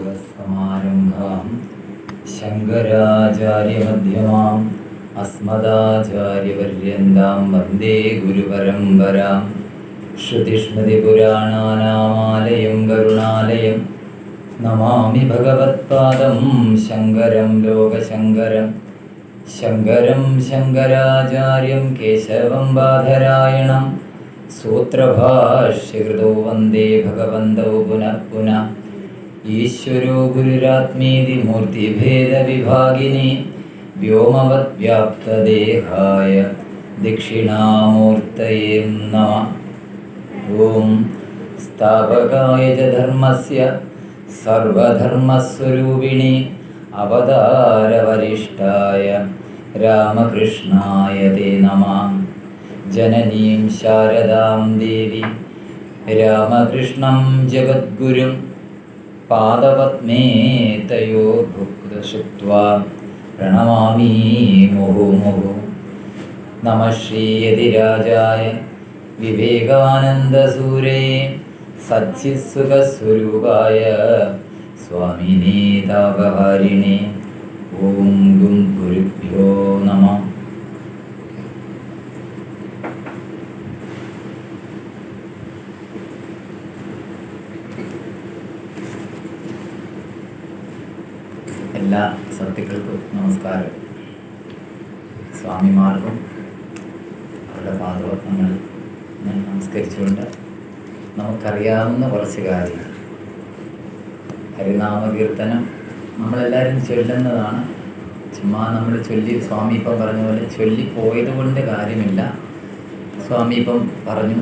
സദാശിവസമാരംഭാം ശങ്കരാചാര്യമധ്യമാം അസ്മദാചാര്യപര്യന്താം വന്ദേ ഗുരുപരമ്പരാം. ശ്രുതിസ്മൃതിപുരാണാനാമാലയം കരുണാലയം നമാമി ഭഗവത്പാദം ശങ്കരം ലോകശങ്കരം. ശങ്കരം ശങ്കരാചാര്യം കേശവം ബാധരായണം സൂത്രഭാഷ്യകൃതോ വന്ദേ ഭഗവന്തോ പുനഃ പുനഃ. ഈശ്വരോ ഗുരുരാത്മേതി മൂർത്തിഭേദവിഭാഗിനി വ്യോമവദ്വ്യാപ്തദേഹായ ദക്ഷിണാമൂർത്തയേ നമഃ. ഓം സ്ഥാപകായ ച ധർമ്മസ്യ സർവധർമ്മസ്വരൂപിണി അവതാരവരിഷ്ഠായ രാമകൃഷ്ണായ തേ നമഃ. ജനനീം ശാരദാം ദേവി രാമകൃഷ്ണം ജഗദ്ഗുരും പാദപദ്മേ തയോർഭുക്തശ്രുത്വാ പ്രണമാമി മുഹുമുഹു. നമഃ ശ്രീയതിരാജായ വിവേകാനന്ദസൂരേ സച്ചിത്സുഖസ്വരൂപായ സ്വാമിനേ താപഹാരിണേ. ഓം ഗും ഗുരുഭ്യോ നമഃ. എല്ലാ സത്യങ്ങൾക്കും നമസ്കാരം. സ്വാമിമാർക്കും അവരുടെ പാദപത്മങ്ങൾ ഞാൻ നമസ്കരിച്ചുകൊണ്ട് നമുക്കറിയാവുന്ന കുറച്ച് കാര്യങ്ങൾ. ഹരിനാമകീർത്തനം നമ്മളെല്ലാവരും ചൊല്ലുന്നതാണ്. ചുമ്മാ നമ്മൾ ചൊല്ലി, സ്വാമി ഇപ്പം പറഞ്ഞ പോലെ ചൊല്ലിപ്പോയത് കൊണ്ട് കാര്യമില്ല. സ്വാമി ഇപ്പം പറഞ്ഞു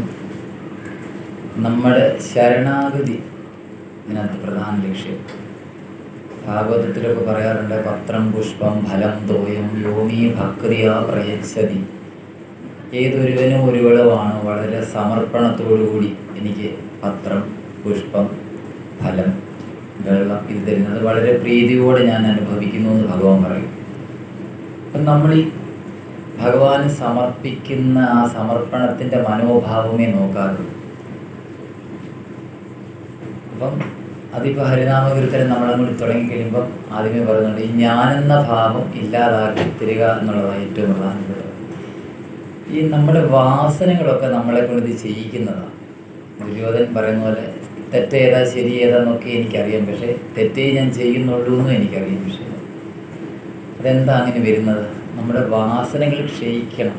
നമ്മുടെ ശരണാഗതി ഇതിനകത്ത് പ്രധാന ലക്ഷ്യം. ഭാഗവതത്തിലൊക്കെ പറയാറുണ്ട്, പത്രം പുഷ്പം ഫലം തോയം യോമീ ഭക്തിയാ പ്രയച്ഛതി. ഏതൊരുവനും ഒരു വിളവാണ് വളരെ സമർപ്പണത്തോടുകൂടി എനിക്ക് പത്രം പുഷ്പം ഫലം വെള്ളം ഇത് തരുന്നത് വളരെ പ്രീതിയോടെ ഞാൻ അനുഭവിക്കുന്നു എന്ന് ഭഗവാൻ പറയും. അപ്പം നമ്മൾ ഈ ഭഗവാന് സമർപ്പിക്കുന്ന ആ സമർപ്പണത്തിൻ്റെ മനോഭാവമേ നോക്കാറുള്ളൂ. അപ്പം അതിപ്പോൾ ഹരിനാമകീർത്തനം നമ്മളങ്ങോട്ട് തുടങ്ങിക്കഴിയുമ്പം ആദ്യമേ പറയുന്നുണ്ട്, ഈ ഞാനെന്ന ഭാവം ഇല്ലാതാക്കി തരിക എന്നുള്ളതാണ് ഏറ്റവും പ്രധാനപ്പെട്ടത്. ഈ നമ്മുടെ വാസനകളൊക്കെ നമ്മളെ കൊണ്ട് ഇത് ചെയ്യിക്കുന്നതാണ്. ദുര്യോധൻ പറയുന്ന പോലെ തെറ്റേതാ ശരി ഏതാന്നൊക്കെ എനിക്കറിയാം, പക്ഷേ തെറ്റേ ഞാൻ ചെയ്യുന്നുള്ളൂ എന്നും എനിക്കറിയാം. പക്ഷേ അതെന്താ അങ്ങനെ വരുന്നത്? നമ്മുടെ വാസനകൾ ക്ഷയിക്കണം.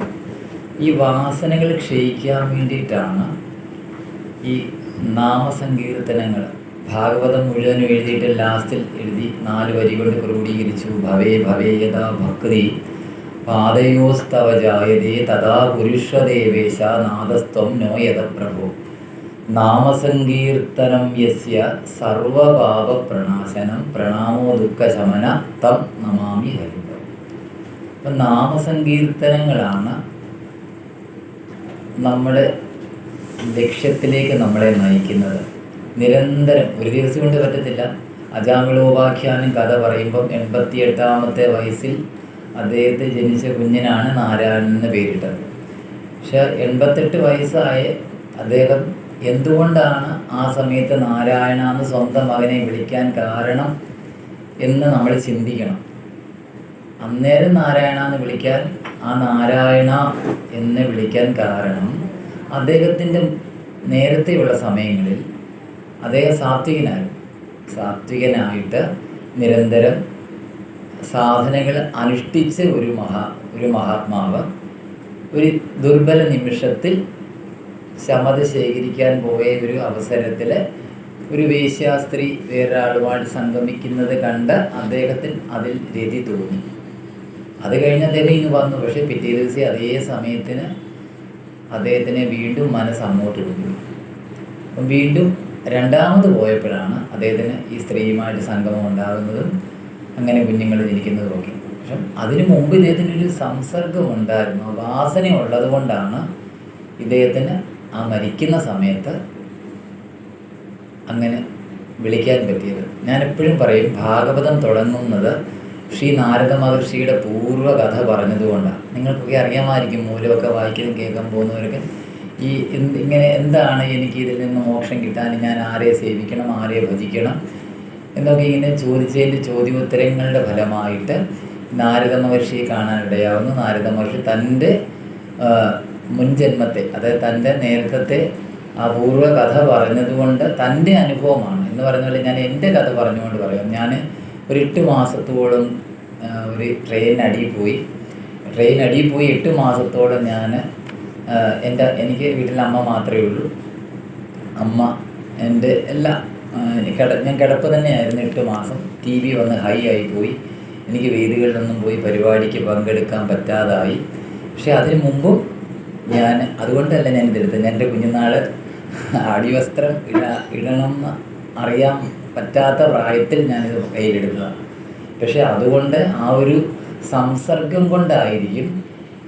ഈ വാസനകൾ ക്ഷയിക്കാൻ വേണ്ടിയിട്ടാണ് ഈ നാമസങ്കീർത്തനങ്ങൾ. ഭാഗവതം മുഴുവനും എഴുതിയിട്ട് ലാസ്റ്റിൽ എഴുതി 4 വരി കൊണ്ട് ക്രോഡീകരിച്ചു. ഭവേ ഭവേ യഥാ ഭക്തി പാദയോസ്തവ ജായതേ തഥാ പുരുഷദേവേശ നാദസ്ത്വം നോ യഥ പ്രഭു. നാമസങ്കീർത്തനം യസ്യ സർവപാപപ്രണാശനം പ്രണാമോ ദുഃഖശമന തം നമാമി ഹരിം. അപ്പം നാമസങ്കീർത്തനങ്ങളാണ് നമ്മുടെ ലക്ഷ്യത്തിലേക്ക് നമ്മളെ നയിക്കുന്നത്. നിരന്തരം ഒരു ദിവസം കൊണ്ട് പറ്റത്തില്ല. അജാമിളോപാഖ്യാനം കഥ പറയുമ്പം 88-ാമത്തെ വയസ്സിൽ അദ്ദേഹത്തെ ജനിച്ച കുഞ്ഞിനാണ് നാരായണൻ എന്ന് പേരിട്ടത്. പക്ഷെ 88 വയസ്സായ അദ്ദേഹം എന്തുകൊണ്ടാണ് ആ സമയത്ത് നാരായണ എന്ന് സ്വന്തം മകനെ വിളിക്കാൻ കാരണം എന്ന് നമ്മൾ ചിന്തിക്കണം. അന്നേരം നാരായണ എന്ന് വിളിക്കാൻ, ആ നാരായണ എന്ന് വിളിക്കാൻ കാരണം അദ്ദേഹത്തിൻ്റെ നേരത്തെയുള്ള സമയങ്ങളിൽ അദ്ദേഹം സാത്വികനായിട്ട് നിരന്തരം സാധനകൾ അനുഷ്ഠിച്ച് ഒരു മഹാത്മാവ് ഒരു ദുർബല നിമിഷത്തിൽ ശമത ശേഖരിക്കാൻ പോയ ഒരു അവസരത്തിൽ ഒരു വേശ്യാസ്ത്രീ വേറൊരാളുമായിട്ട് സംഗമിക്കുന്നത് കണ്ട് അദ്ദേഹത്തിന് അതിൽ രതി തോന്നി. അത് കഴിഞ്ഞ് അദ്ദേഹം ഇങ്ങ് വന്നു. പക്ഷേ പിറ്റേ ദിവസം അതേ സമയത്തിന് അദ്ദേഹത്തിനെ വീണ്ടും മനസ്സ് അങ്ങോട്ട് കൊണ്ടുപോയി. അപ്പം വീണ്ടും രണ്ടാമത് പോയപ്പോഴാണ് അദ്ദേഹത്തിന് ഈ സ്ത്രീയുമായിട്ട് സംഗമം ഉണ്ടാകുന്നതും അങ്ങനെ കുഞ്ഞുങ്ങൾ ജനിക്കുന്നതും ഒക്കെ. പക്ഷെ അതിനു മുമ്പ് ഇദ്ദേഹത്തിനൊരു സംസർഗം ഉണ്ടായിരുന്നു. വാസന ഉള്ളത് കൊണ്ടാണ് ഇദ്ദേഹത്തിന് ആ മരിക്കുന്ന സമയത്ത് അങ്ങനെ വിളിക്കാൻ പറ്റിയത്. ഞാൻ എപ്പോഴും പറയും, ഭാഗവതം തുടങ്ങുന്നത് ശ്രീ നാരദ മഹർഷിയുടെ പൂർവ്വകഥ പറഞ്ഞതുകൊണ്ടാണ്. നിങ്ങൾക്കൊക്കെ അറിയാമായിരിക്കും, മൂലമൊക്കെ വായിക്കുന്നതും കേൾക്കാൻ പോകുന്നവരൊക്കെ ഈ ഇങ്ങനെ എന്താണ് എനിക്ക് ഇതിൽ നിന്ന് മോക്ഷം കിട്ടാൻ, ഞാൻ ആരെ സേവിക്കണം, ആരെ ഭജിക്കണം, എന്നൊക്കെ ഇങ്ങനെ ചോദിച്ചതിൻ്റെ ചോദ്യോത്തരങ്ങളുടെ ഫലമായിട്ട് നാരദ മഹർഷിയെ കാണാനിടയാവുന്നു. നാരദ മഹർഷി തൻ്റെ മുൻജന്മത്തെ, അതായത് തൻ്റെ നേരത്തെ അപൂർവ കഥ പറഞ്ഞതുകൊണ്ട് തൻ്റെ അനുഭവമാണ് എന്ന് പറയുന്ന പോലെ ഞാൻ എൻ്റെ കഥ പറഞ്ഞുകൊണ്ട് പറയാം. ഞാൻ ഒരു 8 മാസത്തോളം ഒരു ട്രെയിനടിയിൽ പോയി 8 മാസത്തോളം ഞാൻ എനിക്ക് വീട്ടിൽ അമ്മ മാത്രമേ ഉള്ളൂ. അമ്മ എൻ്റെ എല്ലാ ഞാൻ കിടപ്പ് തന്നെയായിരുന്നു 8 മാസം. TV വന്ന് ഹൈ ആയി പോയി. എനിക്ക് വേദികളിലൊന്നും പോയി പരിപാടിക്ക് പങ്കെടുക്കാൻ പറ്റാതായി. പക്ഷെ അതിന് മുമ്പും ഞാൻ അതുകൊണ്ടല്ല ഞാൻ ഇതെടുത്തത്. ഞാൻ എൻ്റെ കുഞ്ഞുനാൾ അടിവസ്ത്രം ഇടണമെന്ന് അറിയാൻ പറ്റാത്ത പ്രായത്തിൽ ഞാനിത് കയ്യിലെടുത്തതാണ്. പക്ഷെ അതുകൊണ്ട് ആ ഒരു സംസർഗം കൊണ്ടായിരിക്കും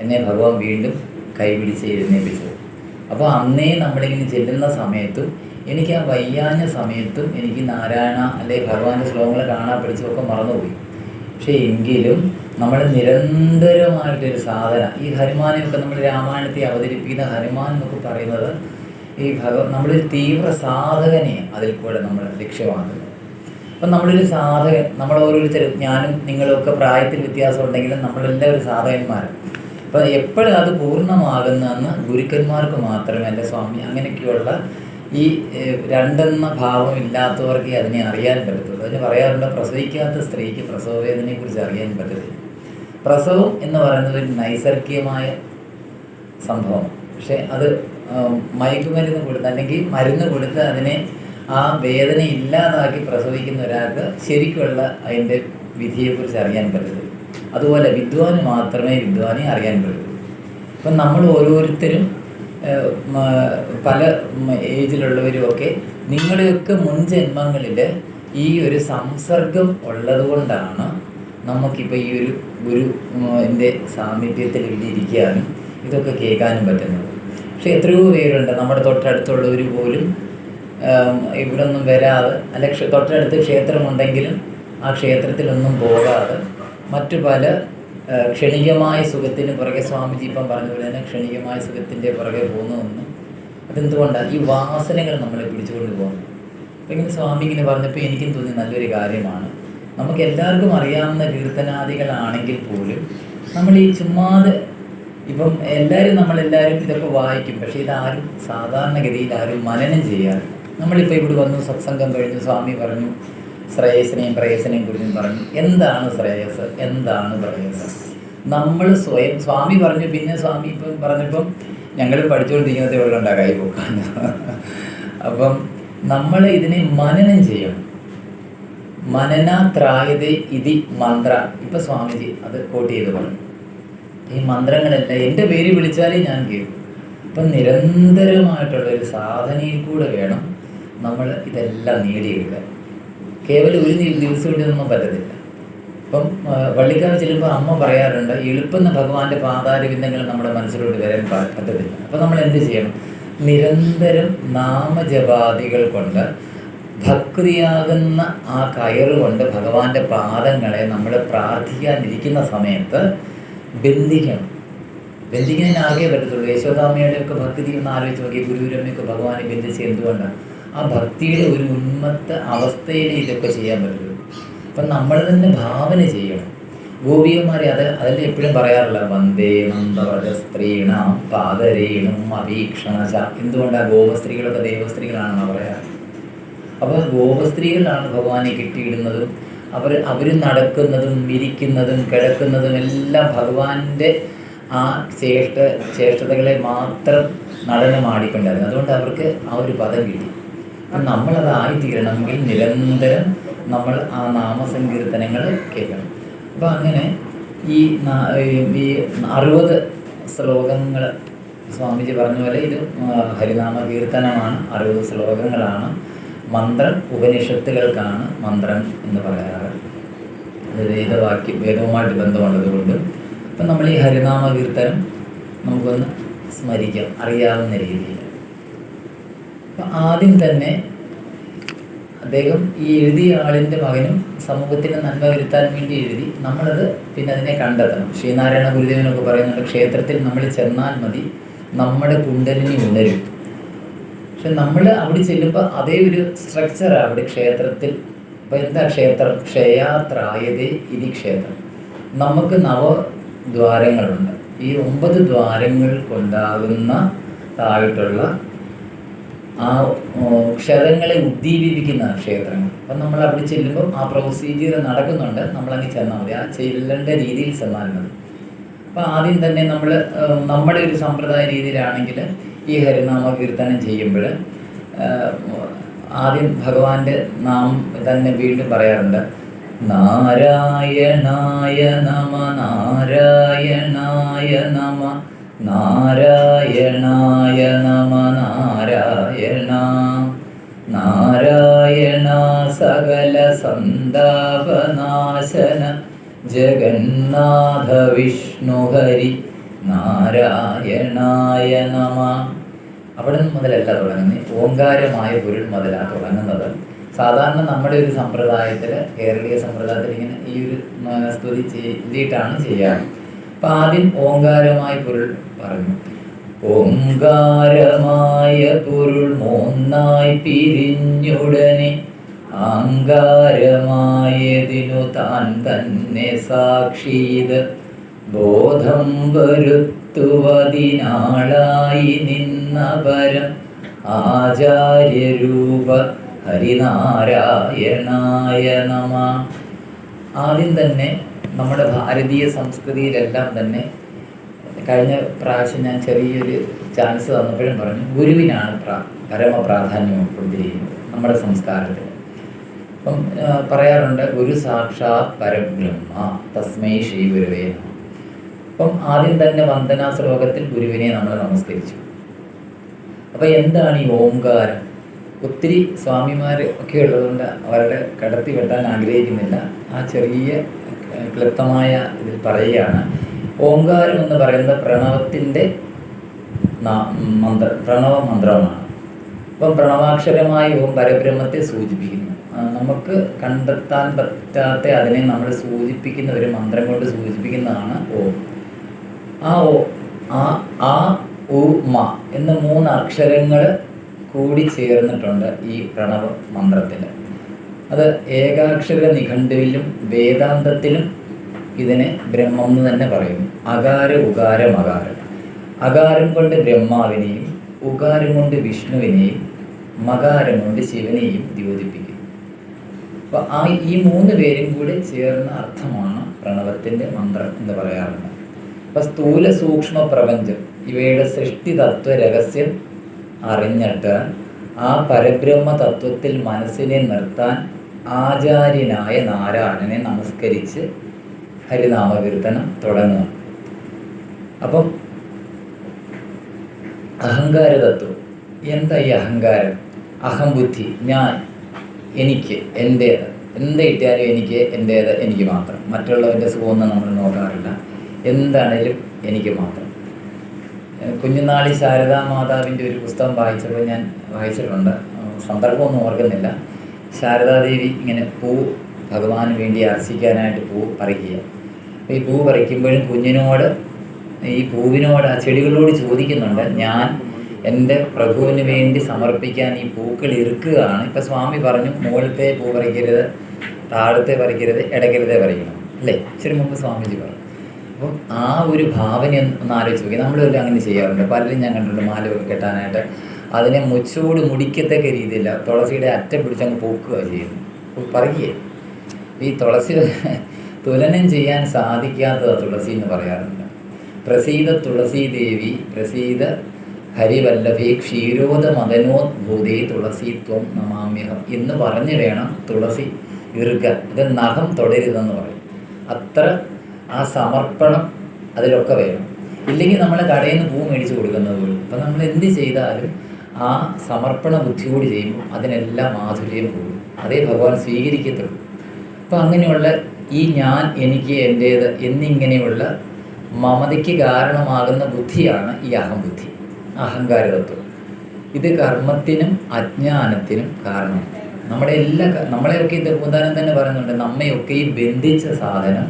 എന്നെ ഭഗവാൻ വീണ്ടും കൈപിടിച്ച് എഴുന്നേൽപ്പിച്ചത്. അപ്പോൾ അന്നേ നമ്മളിങ്ങനെ ചെല്ലുന്ന സമയത്തും എനിക്ക് ആ വയ്യാഞ്ഞ സമയത്തും എനിക്ക് നാരായണ അല്ലെ ഭഗവാന്റെ ശ്ലോകങ്ങൾ കാണാൻ പഠിച്ചതൊക്കെ മറന്നുപോയി. പക്ഷേ എങ്കിലും നമ്മൾ നിരന്തരമായിട്ടൊരു സാധന, ഈ ഹനുമാനെയൊക്കെ നമ്മൾ രാമായണത്തെ അവതരിപ്പിക്കുന്ന ഹനുമാൻ എന്നൊക്കെ പറയുന്നത് ഈ നമ്മളൊരു തീവ്ര സാധകനെ അതിൽ കൂടെ നമ്മൾ ലക്ഷ്യമാക്കുന്നത്. അപ്പം നമ്മളൊരു സാധകൻ, നമ്മൾ ഓരോരുത്തരും, ഞാനും നിങ്ങളൊക്കെ പ്രായത്തിൽ വ്യത്യാസം ഉണ്ടെങ്കിലും നമ്മളെല്ലാം ഒരു സാധകന്മാരാണ്. അപ്പം എപ്പോഴും അത് പൂർണ്ണമാകുന്നതെന്ന് ഗുരുക്കന്മാർക്ക് മാത്രമേ, എൻ്റെ സ്വാമി, അങ്ങനെയൊക്കെയുള്ള ഈ 2 ഭാവം ഇല്ലാത്തവർക്ക് അതിനെ അറിയാൻ പറ്റത്തുള്ളൂ. അതിന് പറയാറുണ്ട്, പ്രസവിക്കാത്ത സ്ത്രീക്ക് പ്രസവവേദനയെക്കുറിച്ച് അറിയാൻ പറ്റത്തില്ല. പ്രസവം എന്ന് പറയുന്നത് ഒരു നൈസർഗികമായ സംഭവം. പക്ഷേ അത് മയക്കുമരുന്ന് കൊടുത്ത് അല്ലെങ്കിൽ മരുന്ന് കൊടുത്ത് അതിനെ ആ വേദന ഇല്ലാതാക്കി പ്രസവിക്കുന്ന ഒരാൾക്ക് ശരിക്കുള്ള അതിൻ്റെ വിധിയെക്കുറിച്ച് അറിയാൻ പറ്റത്തുള്ളൂ. അതുപോലെ വിദ്വാന് മാത്രമേ വിദ്വാനെ അറിയാൻ പറ്റുള്ളൂ. അപ്പം നമ്മൾ ഓരോരുത്തരും പല ഏജിലുള്ളവരുമൊക്കെ നിങ്ങളുടെയൊക്കെ മുൻജന്മങ്ങളിൽ ഈ ഒരു സംസർഗം ഉള്ളത് കൊണ്ടാണ് നമുക്കിപ്പോൾ ഈ ഒരു ഗുരുവിൻ്റെ സാമീപ്യത്തിൽ ഇരിക്കാനും ഇതൊക്കെ കേൾക്കാനും പറ്റുന്നത്. പക്ഷെ എത്രയോ പേരുണ്ട് നമ്മുടെ തൊട്ടടുത്തുള്ളവർ പോലും ഇവിടെ ഒന്നും വരാതെ, അല്ല തൊട്ടടുത്ത് ക്ഷേത്രമുണ്ടെങ്കിലും ആ ക്ഷേത്രത്തിലൊന്നും പോകാതെ മറ്റു പല ക്ഷണികമായ സുഖത്തിന് പുറകെ, സ്വാമിജി ഇപ്പം പറഞ്ഞതുപോലെ തന്നെ ക്ഷണികമായ സുഖത്തിൻ്റെ പുറകെ പോകുന്നതൊന്നും അതെന്തുകൊണ്ടാണ്? ഈ വാസനകൾ നമ്മളെ പിടിച്ചുകൊണ്ട് പോകുന്നു. അപ്പം ഇങ്ങനെ സ്വാമി ഇങ്ങനെ പറഞ്ഞപ്പോൾ എനിക്കും തോന്നി നല്ലൊരു കാര്യമാണ്. നമുക്ക് എല്ലാവർക്കും അറിയാവുന്ന കീർത്തനാദികളാണെങ്കിൽ പോലും നമ്മൾ ഈ ചുമ്മാതെ ഇപ്പം നമ്മളെല്ലാവരും ഇതൊക്കെ വായിക്കും. പക്ഷേ ഇതാരും സാധാരണഗതിയിൽ ആരും മനനം ചെയ്യാറ്. നമ്മളിപ്പോൾ ഇവിടെ വന്നു, സത്സംഗം കഴിഞ്ഞു, സ്വാമി പറഞ്ഞു ശ്രേയസിനെയും പ്രേയസിനെയും കുറിച്ചും പറഞ്ഞു. എന്താണ് ശ്രേയസ്, എന്താണ് പ്രേയസ്? നമ്മൾ സ്വയം, സ്വാമി പറഞ്ഞു, പിന്നെ സ്വാമി ഇപ്പം പറഞ്ഞപ്പം ഞങ്ങൾ പഠിച്ചുകൊണ്ടിരിക്കുന്നതേ ഉള്ളുണ്ടാ കൈ പോക്കാൻ. അപ്പം നമ്മൾ ഇതിനെ മനനം ചെയ്യണം. മനനാത്രായതേ ഇതി മന്ത്ര. ഇപ്പം സ്വാമിജി അത് കോട്ട് ചെയ്ത് പറഞ്ഞു. ഈ മന്ത്രങ്ങളെല്ലാം എൻ്റെ പേര് വിളിച്ചാലേ ഞാൻ കേൾക്കും. അപ്പം നിരന്തരമായിട്ടുള്ളൊരു സാധനയിൽ കൂടെ വേണം നമ്മൾ ഇതെല്ലാം നേടിയെടുക്കാൻ. കേവലം ഒരു ദിവസം കൊണ്ടൊന്നും പറ്റത്തില്ല. ഇപ്പം പള്ളിക്കാവ് ചെല്ലുമ്പോൾ അമ്മ പറയാറുണ്ട്, എളുപ്പന്ന ഭഗവാന്റെ പാതാരവിന്ദങ്ങൾ നമ്മുടെ മനസ്സിലോട്ട് വരാൻ പറ്റത്തില്ല. അപ്പം നമ്മൾ എന്ത് ചെയ്യണം? നിരന്തരം നാമജപാദികൾ കൊണ്ട് ഭക്തിയാകുന്ന ആ കയറുകൊണ്ട് ഭഗവാന്റെ പാദങ്ങളെ നമ്മൾ പ്രാർത്ഥിക്കാനിരിക്കുന്ന സമയത്ത് ബന്ധിക്കണം. ബന്ധിക്കുന്നതിനാകെ പറ്റത്തുള്ളൂ. യശോദാമ്മയുടെയൊക്കെ ഭക്തി ഒന്ന് ആലോചിച്ച് നോക്കി, ഗുരുവിരമ്മയൊക്കെ ഭഗവാനെ ബന്ധിച്ച് എന്തുകൊണ്ടാണ്? ആ ഭക്തിയുടെ ഒരു ഉന്മത്ത അവസ്ഥയിൽ ഇതൊക്കെ ചെയ്യാൻ പറ്റുള്ളൂ. അപ്പം നമ്മൾ തന്നെ ഭാവന ചെയ്യണം. ഗോപികമാരെ അതല്ല എപ്പോഴും പറയാറില്ല, വന്ദേ നന്ദവ്രജ സ്ത്രീണാം പാദരേണും അഭീക്ഷണശ. എന്തുകൊണ്ടാണ്? ഗോപസ്ത്രീകളൊക്കെ ദേവസ്ത്രീകളാണെന്ന് പറയാറ്. അപ്പോൾ ഗോപസ്ത്രീകളാണ് ഭഗവാനെ കെട്ടിയിടുന്നതും അവർ നടക്കുന്നതും ഇരിക്കുന്നതും കിടക്കുന്നതും എല്ലാം ഭഗവാന്റെ ആ ചേഷ്ടതകളെ മാത്രം നടനമാടിക്കൊണ്ടായിരുന്നു. അതുകൊണ്ട് അവർക്ക് ആ ഒരു പദം കിട്ടി. അപ്പം നമ്മളത് ആയിത്തീരണമെങ്കിൽ നിരന്തരം നമ്മൾ ആ നാമസങ്കീർത്തനങ്ങൾ കേൾക്കണം. അപ്പം അങ്ങനെ ഈ 60 ശ്ലോകങ്ങൾ സ്വാമിജി പറഞ്ഞ പോലെ ഇത് ഹരിനാമ കീർത്തനമാണ്. 60 ശ്ലോകങ്ങളാണ്. മന്ത്രം ഉപനിഷത്തുകൾക്കാണ് മന്ത്രം എന്ന് പറയാറ്. അത് വേദവുമായിട്ട് ബന്ധമുള്ളത് കൊണ്ട് അപ്പം നമ്മൾ ഈ ഹരിനാമ കീർത്തനം നമുക്കൊന്ന് സ്മരിക്കാം അറിയാവുന്ന രീതിയിൽ. അപ്പം ആദ്യം തന്നെ അദ്ദേഹം ഈ എഴുതിയ ആളിൻ്റെ മകനും സമൂഹത്തിന് നന്മ വരുത്താൻ വേണ്ടി എഴുതി. നമ്മളത് പിന്നെ അതിനെ കണ്ടെത്തണം. ശ്രീനാരായണ ഗുരുദേവനൊക്കെ പറയുന്നുണ്ട്, ക്ഷേത്രത്തിൽ നമ്മൾ ചെന്നാൽ മതി, നമ്മുടെ കുണ്ടലിനി ഉണരും. പക്ഷെ നമ്മൾ അവിടെ ചെല്ലുമ്പോൾ അതേ ഒരു സ്ട്രക്ചറാണ് അവിടെ ക്ഷേത്രത്തിൽ അപ്പോൾ എന്താ ക്ഷേത്രം? ക്ഷയാത്രായതേ ഇതി ക്ഷേത്രം. നമുക്ക് നവദ്വാരങ്ങളുണ്ട്. ഈ 9 ദ്വാരങ്ങൾക്കുണ്ടാകുന്നതായിട്ടുള്ള ആ ക്ഷതങ്ങളെ ഉദ്ദീപിപ്പിക്കുന്ന ക്ഷേത്രങ്ങൾ. അപ്പം നമ്മൾ അവിടെ ചെല്ലുമ്പം ആ പ്രൊസീജിയർ നടക്കുന്നുണ്ട്, നമ്മളങ്ങ് ചെന്നാൽ മതി, ആ ചെല്ലേണ്ട രീതിയിൽ ചെന്നാൽ മതി. അപ്പോൾ ആദ്യം തന്നെ നമ്മുടെ ഒരു സമ്പ്രദായ രീതിയിലാണെങ്കിൽ ഈ ഹരിനാമ കീർത്തനം ചെയ്യുമ്പോൾ ആദ്യം ഭഗവാന്റെ നാമം തന്നെ വീണ്ടും പറയാറുണ്ട്. നാരായണായ നമ, നാരായണായ നമ, നാരായണായ നമ, നാരായണ നാരായണ സകല സന്താപനാശന ജഗന്നാഥ വിഷ്ണു ഹരി നാരായണായ നമ. അവിടെ നിന്ന് മുതലല്ല തുടങ്ങുന്നത്, ഓങ്കാരമായ പൊരുൾ മുതലാണ് തുടങ്ങുന്നത്. സാധാരണ നമ്മുടെ ഒരു സമ്പ്രദായത്തിൽ, കേരളീയ സമ്പ്രദായത്തിൽ ഇങ്ങനെ ഈ ഒരു സ്തുതി ചെയ്തിട്ടാണ് ചെയ്യാറ്. അപ്പം ആദ്യം ഓങ്കാരമായ പൊരുൾ പറഞ്ഞു. ഓങ്കാരമായ പൊരുൾ മൂന്നായി പിരിഞ്ഞുടനെ ആങ്കാരമായതിനു താൻ തന്നെ സാക്ഷീത് ബോധം വരുത്തുവതിനാളായി നിന്ന പരം ആചാര്യരൂപ ഹരിനാരായണായ നമ. ആദ്യം തന്നെ നമ്മുടെ ഭാരതീയ സംസ്കൃതിയിലെല്ലാം തന്നെ കഴിഞ്ഞ പ്രാവശ്യം ഞാൻ ചെറിയൊരു ചാൻസ് തന്നപ്പോഴും പറഞ്ഞു, ഗുരുവിനാണ് പരമപ്രാധാന്യം കൊടുത്തിരിക്കുന്നത് നമ്മുടെ സംസ്കാരത്തിൽ. അപ്പം പറയാറുണ്ട്, ഗുരു സാക്ഷാത് പരബ്രഹ്മ തസ്മൈ ശ്രീ ഗുരുവേ നമഃ. അപ്പം ആദ്യം തന്നെ വന്ദനാ ശ്ലോകത്തിൽ ഗുരുവിനെ നമ്മൾ നമസ്കരിച്ചു. അപ്പം എന്താണ് ഈ ഓംകാരം? ഒത്തിരി സ്വാമിമാർ ഒക്കെ ഉള്ളതുകൊണ്ട് അവരുടെ കടത്തി വെട്ടാൻ ആഗ്രഹിക്കുന്നില്ല, ആ ചെറിയ ക്ലിപ്തമായ ഇതിൽ പറയുകയാണ്. ഓംകാരം എന്ന് പറയുന്നത് പ്രണവത്തിൻ്റെ പ്രണവ മന്ത്രമാണ്. അപ്പം പ്രണവാക്ഷരമായ ഓം പരബ്രഹ്മത്തെ സൂചിപ്പിക്കുന്നു. നമുക്ക് കണ്ടെത്താൻ പറ്റാത്ത അതിനെ നമ്മൾ സൂചിപ്പിക്കുന്ന ഒരു മന്ത്രം കൊണ്ട് സൂചിപ്പിക്കുന്നതാണ് ഓം. ആ ആ ഉ മ എന്ന 3 അക്ഷരങ്ങൾ കൂടി ചേർന്നിട്ടുണ്ട് ഈ പ്രണവ മന്ത്രത്തിൽ. അത് ഏകാക്ഷര നിഘണ്ടുവിലും വേദാന്തത്തിലും ഇതിനെ ബ്രഹ്മം എന്ന് തന്നെ പറയുന്നു. അകാര ഉകാരം അകാരം. അകാരം കൊണ്ട് ബ്രഹ്മാവിനെയും ഉകാരം കൊണ്ട് വിഷ്ണുവിനെയും മകാരം കൊണ്ട് ശിവനെയും ദ്യോതിപ്പിക്കുന്നു. അപ്പോൾ ഈ 3 പേരും കൂടി ചേർന്ന അർത്ഥമാണ് പ്രണവത്തിൻ്റെ മന്ത്രം എന്ന് പറയാറുണ്ട്. അപ്പം സ്ഥൂല സൂക്ഷ്മ പ്രപഞ്ചം ഇവയുടെ സൃഷ്ടി തത്വ രഹസ്യം അറിഞ്ഞിട്ട് ആ പരബ്രഹ്മ തത്വത്തിൽ മനസ്സിനെ നിർത്താൻ ആചാര്യനായ നാരായണനെ നമസ്കരിച്ച് ഹരിനാമകീർത്തനം തുടങ്ങുക. അപ്പം അഹങ്കാര തത്വം എന്താ? ഈ അഹങ്കാരം, അഹംബുദ്ധി, ഞാൻ, എനിക്ക്, എൻ്റേത്, എന്ത് കിട്ടിയാലും എനിക്ക്, എൻ്റേത്, എനിക്ക് മാത്രം, മറ്റുള്ളവൻ്റെ സുഖമൊന്നും നമ്മൾ നോക്കാറില്ല, എന്താണേലും എനിക്ക് മാത്രം. കുഞ്ഞുനാളിൽ ശാരദാ മാതാവിൻ്റെ ഒരു പുസ്തകം വായിച്ചപ്പോൾ ഞാൻ വായിച്ചിട്ടുണ്ട്, സന്ദർഭമൊന്നും ഓർക്കുന്നില്ല. ശാരദാദേവി ഇങ്ങനെ പൂ ഭഗവാന് വേണ്ടി അർച്ചിക്കാനായിട്ട് പൂ പറിക്കുക. അപ്പോൾ ഈ പൂ പറിക്കുമ്പോഴും കുഞ്ഞിനോട്, ഈ പൂവിനോട്, ആ ചെടികളോട് ചോദിക്കുന്നുണ്ട്, ഞാൻ എൻ്റെ പ്രഭുവിന് വേണ്ടി സമർപ്പിക്കാൻ ഈ പൂക്കൾ ഇറുക്കുകയാണ്. ഇപ്പം സ്വാമി പറഞ്ഞു, മുകളിലത്തെ പൂ പറിക്കരുത്, താഴത്തെ പറിക്കരുത്, ഇടയ്ക്കലത്തെ പറിക്കണം, അല്ലേ? ഇച്ചിരി മുമ്പ് സ്വാമിജി പറഞ്ഞു. അപ്പം ആ ഒരു ഭാവന ഒന്ന് ആലോചിച്ച് നോക്കി. നമ്മളെല്ലാം അങ്ങനെ ചെയ്യാറുണ്ട്. പലരും ഞാൻ കണ്ടിട്ടുണ്ട് മാലയൊക്കെ കെട്ടാനായിട്ട് അതിനെ മുച്ചോട് മുടിക്കത്തക്ക രീതിയില്ല, തുളസിയുടെ അറ്റം പിടിച്ചങ്ങ് പോക്കുക ചെയ്യുന്നു, പറയുകയെ. ഈ തുളസി തുലനം ചെയ്യാൻ സാധിക്കാത്തതാണ് തുളസി എന്ന് പറയാറുണ്ട്. പ്രസീത തുളസി ദേവി പ്രസീത ഹരിവല്ലഭേ ക്ഷീരോദ മദനോദ്ഭൂതേ തുളസീത്വം നമാമ്യഹം എന്ന് പറഞ്ഞ് വേണം തുളസി ഇറുക്കാൻ. ഇത് നഖം തൊടരുതെന്ന് പറയും. അത്ര ആ സമർപ്പണം അതിലൊക്കെ വേണം. ഇല്ലെങ്കിൽ നമ്മൾ കടയിൽ നിന്ന് പൂ മേടിച്ച് കൊടുക്കുന്നത് പോലും. അപ്പം നമ്മൾ എന്ത് ചെയ്താലും ആ സമർപ്പണ ബുദ്ധിയോട് ചെയ്യുമ്പോൾ അതിനെല്ലാം മാധുര്യം കൂടും, അതേ ഭഗവാൻ സ്വീകരിക്കത്തുള്ളൂ. അപ്പം അങ്ങനെയുള്ള ഈ ഞാൻ, എനിക്ക്, എൻ്റേത് എന്നിങ്ങനെയുള്ള മമതയ്ക്ക് കാരണമാകുന്ന ബുദ്ധിയാണ് ഈ അഹംബുദ്ധി, അഹങ്കാരതത്വം. ഇത് കർമ്മത്തിനും അജ്ഞാനത്തിനും കാരണമാണ്. നമ്മളെയൊക്കെ ഇത് ഉദാഹരണം തന്നെ പറയുന്നുണ്ട്, നമ്മയൊക്കെ ഈ ബന്ധിച്ച സാധനം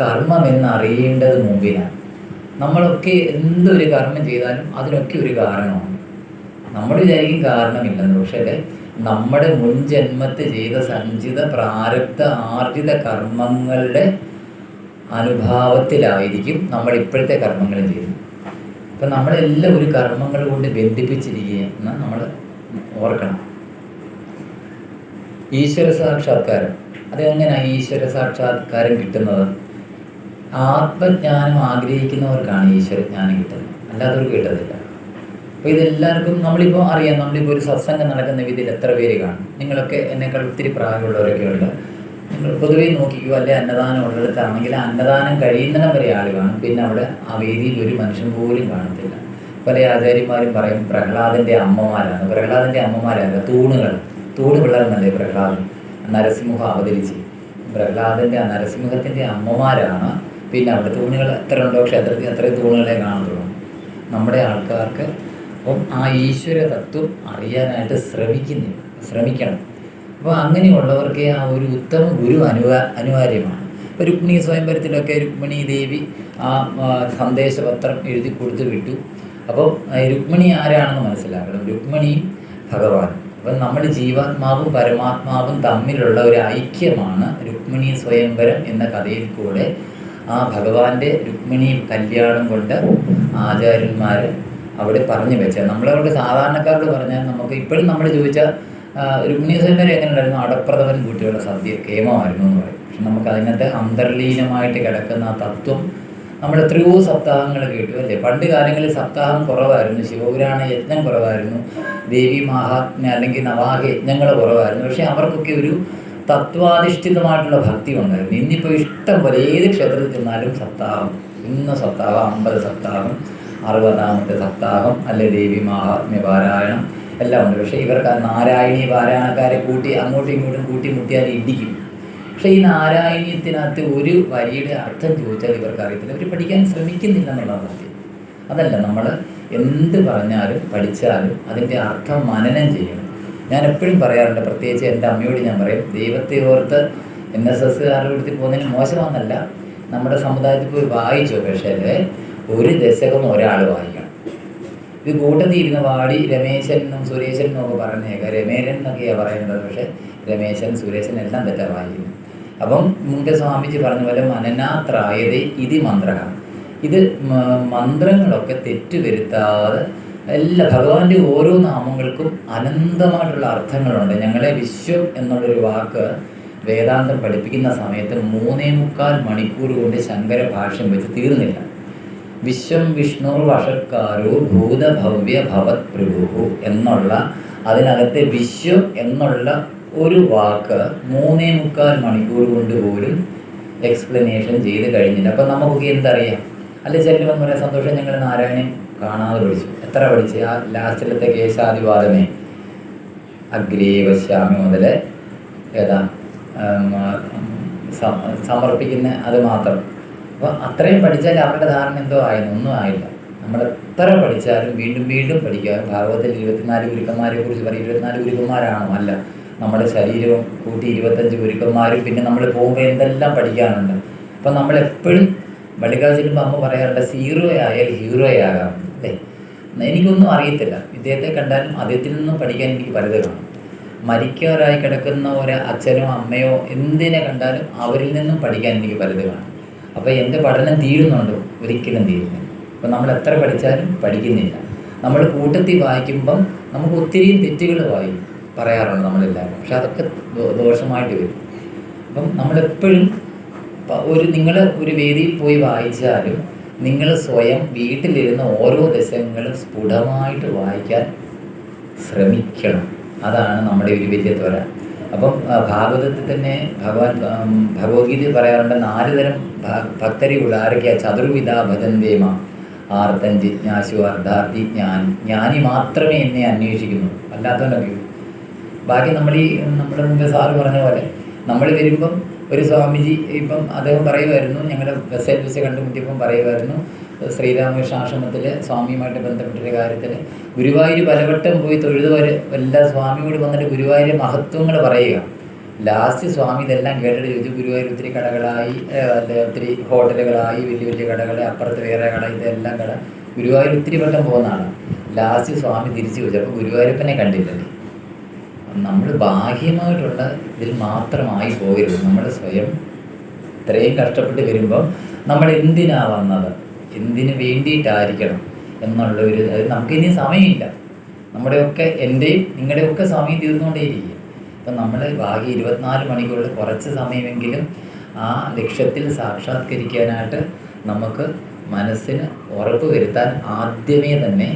കർമ്മം എന്നറിയേണ്ടത് മുമ്പിനാണ്. നമ്മളൊക്കെ എന്തൊരു കർമ്മം ചെയ്താലും അതിനൊക്കെ ഒരു കാരണമാണ്. നമ്മൾ വിചാരിക്കും കാരണമില്ലെന്ന്, പക്ഷേ നമ്മുടെ മുൻ ജന്മത്തിൽ ചെയ്ത സഞ്ചിത പ്രാരബ്ധ ആർജിത കർമ്മങ്ങളുടെ അനുഭാവത്തിലായിരിക്കും നമ്മൾ ഇപ്പോഴത്തെ കർമ്മങ്ങൾ ചെയ്യുന്നത്. അപ്പം നമ്മളെല്ലാം ഒരു കർമ്മങ്ങൾ കൊണ്ട് ബന്ധിപ്പിച്ചിരിക്കുക എന്ന് നമ്മൾ ഓർക്കണം. ഈശ്വര സാക്ഷാത്കാരം, അതെങ്ങനെയാണ് ഈശ്വര സാക്ഷാത്കാരം കിട്ടുന്നത്? ആത്മജ്ഞാനം ആഗ്രഹിക്കുന്നവർക്കാണ് ഈശ്വരജ്ഞാനം കിട്ടുന്നത്, അല്ലാത്തവർക്ക് കിട്ടത്തില്ല. അപ്പോൾ ഇതെല്ലാവർക്കും നമ്മളിപ്പോൾ അറിയാം. നമ്മളിപ്പോൾ ഒരു സത്സംഗം നടക്കുന്ന രീതിയിൽ എത്ര പേര് കാണും? നിങ്ങളൊക്കെ എന്നെക്കാൾ ഒത്തിരി പ്രായമുള്ളവരൊക്കെ ഉണ്ട്. നിങ്ങൾ പൊതുവേ നോക്കിക്കോ, അല്ലെ അന്നദാനം ഉള്ളിടത്താണെങ്കിൽ അന്നദാനം കഴിയുന്നിടം വരെ ആൾ കാണും. പിന്നെ അവിടെ ആ വേദിയിൽ ഒരു മനുഷ്യൻ പോലും കാണത്തില്ല. പല ആചാര്യന്മാരും പറയും പ്രഹ്ലാദൻ്റെ അമ്മമാരാണ്. പ്രഹ്ലാദൻ്റെ അമ്മമാരാണ് തൂണ് പിള്ളേർന്നല്ലേ പ്രഹ്ലാദൻ നരസിംഹം അവതരിച്ച്. പ്രഹ്ലാദൻ്റെ ആ നരസിംഹത്തിൻ്റെ അമ്മമാരാണ്. പിന്നെ അവിടെ തൂണുകൾ എത്ര ഉണ്ടോ ക്ഷേത്രത്തിൽ അത്രയും തൂണുകളെ കാണത്തുള്ളൂ. നമ്മുടെ ആൾക്കാർക്ക് അപ്പം ആ ഈശ്വര തത്വം അറിയാനായിട്ട് ശ്രമിക്കണം. അപ്പോൾ അങ്ങനെയുള്ളവർക്ക് ആ ഒരു ഉത്തമ ഗുരു അനിവാര്യമാണ്. ഇപ്പോൾ രുക്മിണി സ്വയംവരത്തിലൊക്കെ രുക്മിണി ദേവി ആ സന്ദേശപത്രം എഴുതി കൊടുത്ത് വിട്ടു. അപ്പോൾ രുക്മിണി ആരാണെന്ന് മനസ്സിലാക്കണം. രുക്മിണിയും ഭഗവാനും. അപ്പം നമ്മൾ ജീവാത്മാവും പരമാത്മാവും തമ്മിലുള്ള ഒരു ഐക്യമാണ് രുക്മിണി സ്വയംവരം എന്ന കഥയിൽ കൂടെ ആ ഭഗവാന്റെ രുക്മിണി കല്യാണം കൊണ്ട് ആചാര്യന്മാർ അവിടെ പറഞ്ഞു വെച്ചാൽ. നമ്മളോട് സാധാരണക്കാരോട് പറഞ്ഞാൽ നമുക്ക് ഇപ്പോഴും നമ്മൾ ചോദിച്ചാൽ രുക്മിണി സ്വയംവരം എങ്ങനെ ഉണ്ടായിരുന്നു? അടപ്രഥമൻ കൂട്ടിയുള്ള സദ്യ കേമമായിരുന്നു എന്ന് പറയും. പക്ഷെ നമുക്ക് അതിനകത്ത് അന്തർലീനമായിട്ട് കിടക്കുന്ന ആ തത്വം നമ്മൾ എത്രയോ സപ്താഹങ്ങൾ കേട്ടു അല്ലേ. പണ്ട് കാലങ്ങളിൽ സപ്താഹം കുറവായിരുന്നു, ശിവപുരാണ യജ്ഞം കുറവായിരുന്നു, ദേവി മഹാത്മ്യ അല്ലെങ്കിൽ നവാഹ യജ്ഞങ്ങൾ കുറവായിരുന്നു. പക്ഷെ അവർക്കൊക്കെ ഒരു തത്വാധിഷ്ഠിതമായിട്ടുള്ള ഭക്തി ഉണ്ടായിരുന്നു. ഇന്നിപ്പോൾ ഇഷ്ടം പോലെ ഏത് ക്ഷേത്രത്തിൽ ചെന്നാലും സപ്താഹം, ഇന്ന് സപ്താഹം, 50 സപ്താഹം, 60ാമത്തെ സപ്താഹം, അല്ലെ ദേവി മഹാത്മ്യ പാരായണം എല്ലാം ഉണ്ട്. പക്ഷേ ഇവർക്ക് നാരായണീയ പാരായണക്കാരെ കൂട്ടി അങ്ങോട്ടും ഇങ്ങോട്ടും കൂട്ടിമുട്ടിയാൽ ഇടിക്കും. പക്ഷേ ഈ നാരായണീയത്തിനകത്ത് ഒരു വരിയുടെ അർത്ഥം ചോദിച്ചാൽ ഇവർക്ക് അറിയത്തില്ല. അവർ പഠിക്കാൻ ശ്രമിക്കുന്നില്ല എന്നുള്ളതാണ് സത്യം. അതല്ല, നമ്മൾ എന്ത് പറഞ്ഞാലും പഠിച്ചാലും അതിൻ്റെ അർത്ഥം മനനം ചെയ്യണം. ഞാൻ എപ്പോഴും പറയാറുണ്ട്, പ്രത്യേകിച്ച് എൻ്റെ അമ്മയോട് ഞാൻ പറയും, ദൈവത്തെ ഓർത്ത് NSSകാരുടെ അടുത്ത് പോകുന്നതിന് മോശമാണെന്നല്ല, നമ്മുടെ സമുദായത്തിൽ പോയി വായിച്ചു. പക്ഷേ ഒരു ദശകം ഒരാൾ വായിക്കണം. ഇത് കൂട്ടത്തിൽ ഇരുന്ന് വാടി രമേശനും സുരേശനും ഒക്കെ പറഞ്ഞേക്കാം. രമേരൻ എന്നൊക്കെയാണ് പറയുന്നത്, പക്ഷേ രമേശൻ സുരേശൻ എല്ലാം തെറ്റാണ് വായിക്കുന്നത്. അപ്പം മുമ്പേ സ്വാമിജി പറഞ്ഞ പോലെ മനനാത്രായത ഇതി മന്ത്ര, ഇത് മന്ത്രങ്ങളൊക്കെ തെറ്റുവരുത്താതെ എല്ലാ ഭഗവാന്റെ ഓരോ നാമങ്ങൾക്കും അനന്തമായിട്ടുള്ള അർത്ഥങ്ങളുണ്ട്. ഞങ്ങളെ വിശ്വം എന്നുള്ളൊരു വാക്ക് വേദാന്തം പഠിപ്പിക്കുന്ന സമയത്ത് 3.25 മണിക്കൂർ കൊണ്ട് ശങ്കര ഭാഷ്യം വെച്ച് തീർന്നില്ല. വിശ്വം വിഷ്ണു വഷക്കാരോ ഭൂതഭവ്യ ഭവത് പ്രഭു എന്നുള്ള അതിനകത്തെ വിശ്വം എന്നുള്ള ഒരു വാക്ക് 3.25 മണിക്കൂർ കൊണ്ട് പോലും എക്സ്പ്ലനേഷൻ ചെയ്ത് കഴിഞ്ഞില്ല. അപ്പം നമുക്കൊക്കെ എന്തറിയാം? അല്ലെ ചെല്ലുമെന്ന് പറയാൻ സന്തോഷം, ഞങ്ങൾ നാരായണൻ കാണാതെ പഠിച്ചു. എത്ര പഠിച്ച്? ആ ലാസ്റ്റിലത്തെ കേശാദിവാദമേ അഗ്രേ പശ്യാമി മുതൽ ഏതാ സമർപ്പിക്കുന്ന അത് മാത്രം. അപ്പോൾ അത്രയും പഠിച്ചാൽ അവരുടെ ധാരണ എന്തോ ആയിരുന്നു? ഒന്നും ആയില്ല. നമ്മൾ എത്ര പഠിച്ചാലും വീണ്ടും വീണ്ടും പഠിക്കുക. ഭാഗവതത്തിൽ 24 ഗുരുക്കന്മാരെ കുറിച്ച് പറയും. 24 ഗുരുക്കന്മാരാണോ? അല്ല, നമ്മുടെ ശരീരവും കൂട്ടി 25 ഗുരുക്കന്മാരും പിന്നെ നമ്മൾ പോകുമ്പോൾ എന്തെല്ലാം പഠിക്കാനുണ്ട്. അപ്പം നമ്മളെപ്പോഴും വള്ളിക്കാവ് ചെല്ലുമ്പോൾ അമ്മ പറയാറുണ്ട്, 0 ആയാൽ ഹീറോ ആകാം അല്ലേ. എനിക്കൊന്നും അറിയത്തില്ല, ഇദ്ദേഹത്തെ കണ്ടാലും അദ്ദേഹത്തിൽ നിന്നും പഠിക്കാൻ എനിക്ക് പലത് കാണും. മരിക്കാറായി കിടക്കുന്ന ഒരു അച്ഛനോ അമ്മയോ എന്തിനെ കണ്ടാലും അവരിൽ നിന്നും പഠിക്കാൻ എനിക്ക് പലത് കാണും. അപ്പോൾ എൻ്റെ പഠനം തീരുന്നുണ്ടോ? ഒരിക്കലും തീരുന്നില്ല. അപ്പോൾ നമ്മൾ എത്ര പഠിച്ചാലും പഠിക്കുന്നില്ല. നമ്മൾ കൂട്ടത്തിൽ വായിക്കുമ്പം നമുക്ക് ഒത്തിരിയും തെറ്റുകൾ പറയാറുണ്ട് നമ്മളെല്ലാവരും. പക്ഷെ അതൊക്കെ ദോഷമായിട്ട് വരും. അപ്പം നമ്മളെപ്പോഴും നിങ്ങൾ ഒരു വേദിയിൽ പോയി വായിച്ചാലും നിങ്ങൾ സ്വയം വീട്ടിലിരുന്ന് ഓരോ ദശകങ്ങളും സ്ഫുടമായിട്ട് വായിക്കാൻ ശ്രമിക്കണം. അതാണ് നമ്മുടെ ഒരു വലിയ ത്വര. അപ്പം ഭാഗവതത്തിൽ തന്നെ ഭഗവത്ഗീത പറയാറുണ്ട്, 4 തരം ഭക്തരെയുള്ള ആരൊക്കെയാണ്? ചതുർവിധ ഭജന്തേമ ആർത്തൻ ജിജ്ഞാസു അർദ്ധാർത്ഥി ജ്ഞാനി. ജ്ഞാനി മാത്രമേ എന്നെ അന്വേഷിക്കുന്നു, അല്ലാത്തവനൊക്കെ. ബാക്കി നമ്മുടെ മുമ്പേ സാറ് പറഞ്ഞ പോലെ നമ്മൾ വരുമ്പം ഒരു സ്വാമിജി ഇപ്പം അദ്ദേഹം പറയുമായിരുന്നു, ഞങ്ങളുടെ ബസ്സിൽ വെച്ച് കണ്ടുമുട്ടിയപ്പം പറയുമായിരുന്നു, ശ്രീരാമകൃഷ്ണാശ്രമത്തിൽ സ്വാമിയുമായിട്ട് ബന്ധപ്പെട്ടൊരു കാര്യത്തിൽ ഗുരുവായൂർ പലവട്ടം പോയി തൊഴുതുവർ എല്ലാ സ്വാമിയോട് വന്നിട്ട് ഗുരുവായൂർ മഹത്വങ്ങൾ പറയുക. ലാസ്റ്റ് സ്വാമി ഇതെല്ലാം കേട്ടിട്ട് ചോദിച്ചു, ഗുരുവായൂർ ഒത്തിരി കടകളായി, അല്ലെ ഒത്തിരി ഹോട്ടലുകളായി, വലിയ വലിയ കടകൾ, അപ്പുറത്ത് വേറെ കട, ഇതെല്ലാം കട. ഗുരുവായൂർ ഒത്തിരി വട്ടം പോകുന്നതാണ്. ലാസ്റ്റ് സ്വാമി തിരിച്ചു ചോദിച്ചു, അപ്പോൾ ഗുരുവായൂരപ്പനെ കണ്ടില്ലല്ലേ? നമ്മൾ ബാഹ്യമായിട്ടുള്ള ഇതിൽ മാത്രമായി പോകരുത്. നമ്മൾ സ്വയം ഇത്രയും കഷ്ടപ്പെട്ട് വരുമ്പം നമ്മൾ എന്തിനാ വന്നത്, എന്തിനു വേണ്ടിയിട്ടായിരിക്കണം എന്നുള്ള ഒരു അത് നമുക്കിനി സമയമില്ല. നമ്മുടെയൊക്കെ എൻ്റെയും നിങ്ങളുടെയൊക്കെ സമയം തീർന്നുകൊണ്ടേയിരിക്കും. അപ്പം നമ്മൾ ബാക്കി 24 മണിക്കൂറിൽ കുറച്ച് സമയമെങ്കിലും ആ ലക്ഷ്യത്തിൽ സാക്ഷാത്കരിക്കാനായിട്ട് നമുക്ക് മനസ്സിന് ഉറപ്പ് വരുത്താൻ ആദ്യമേ തന്നെ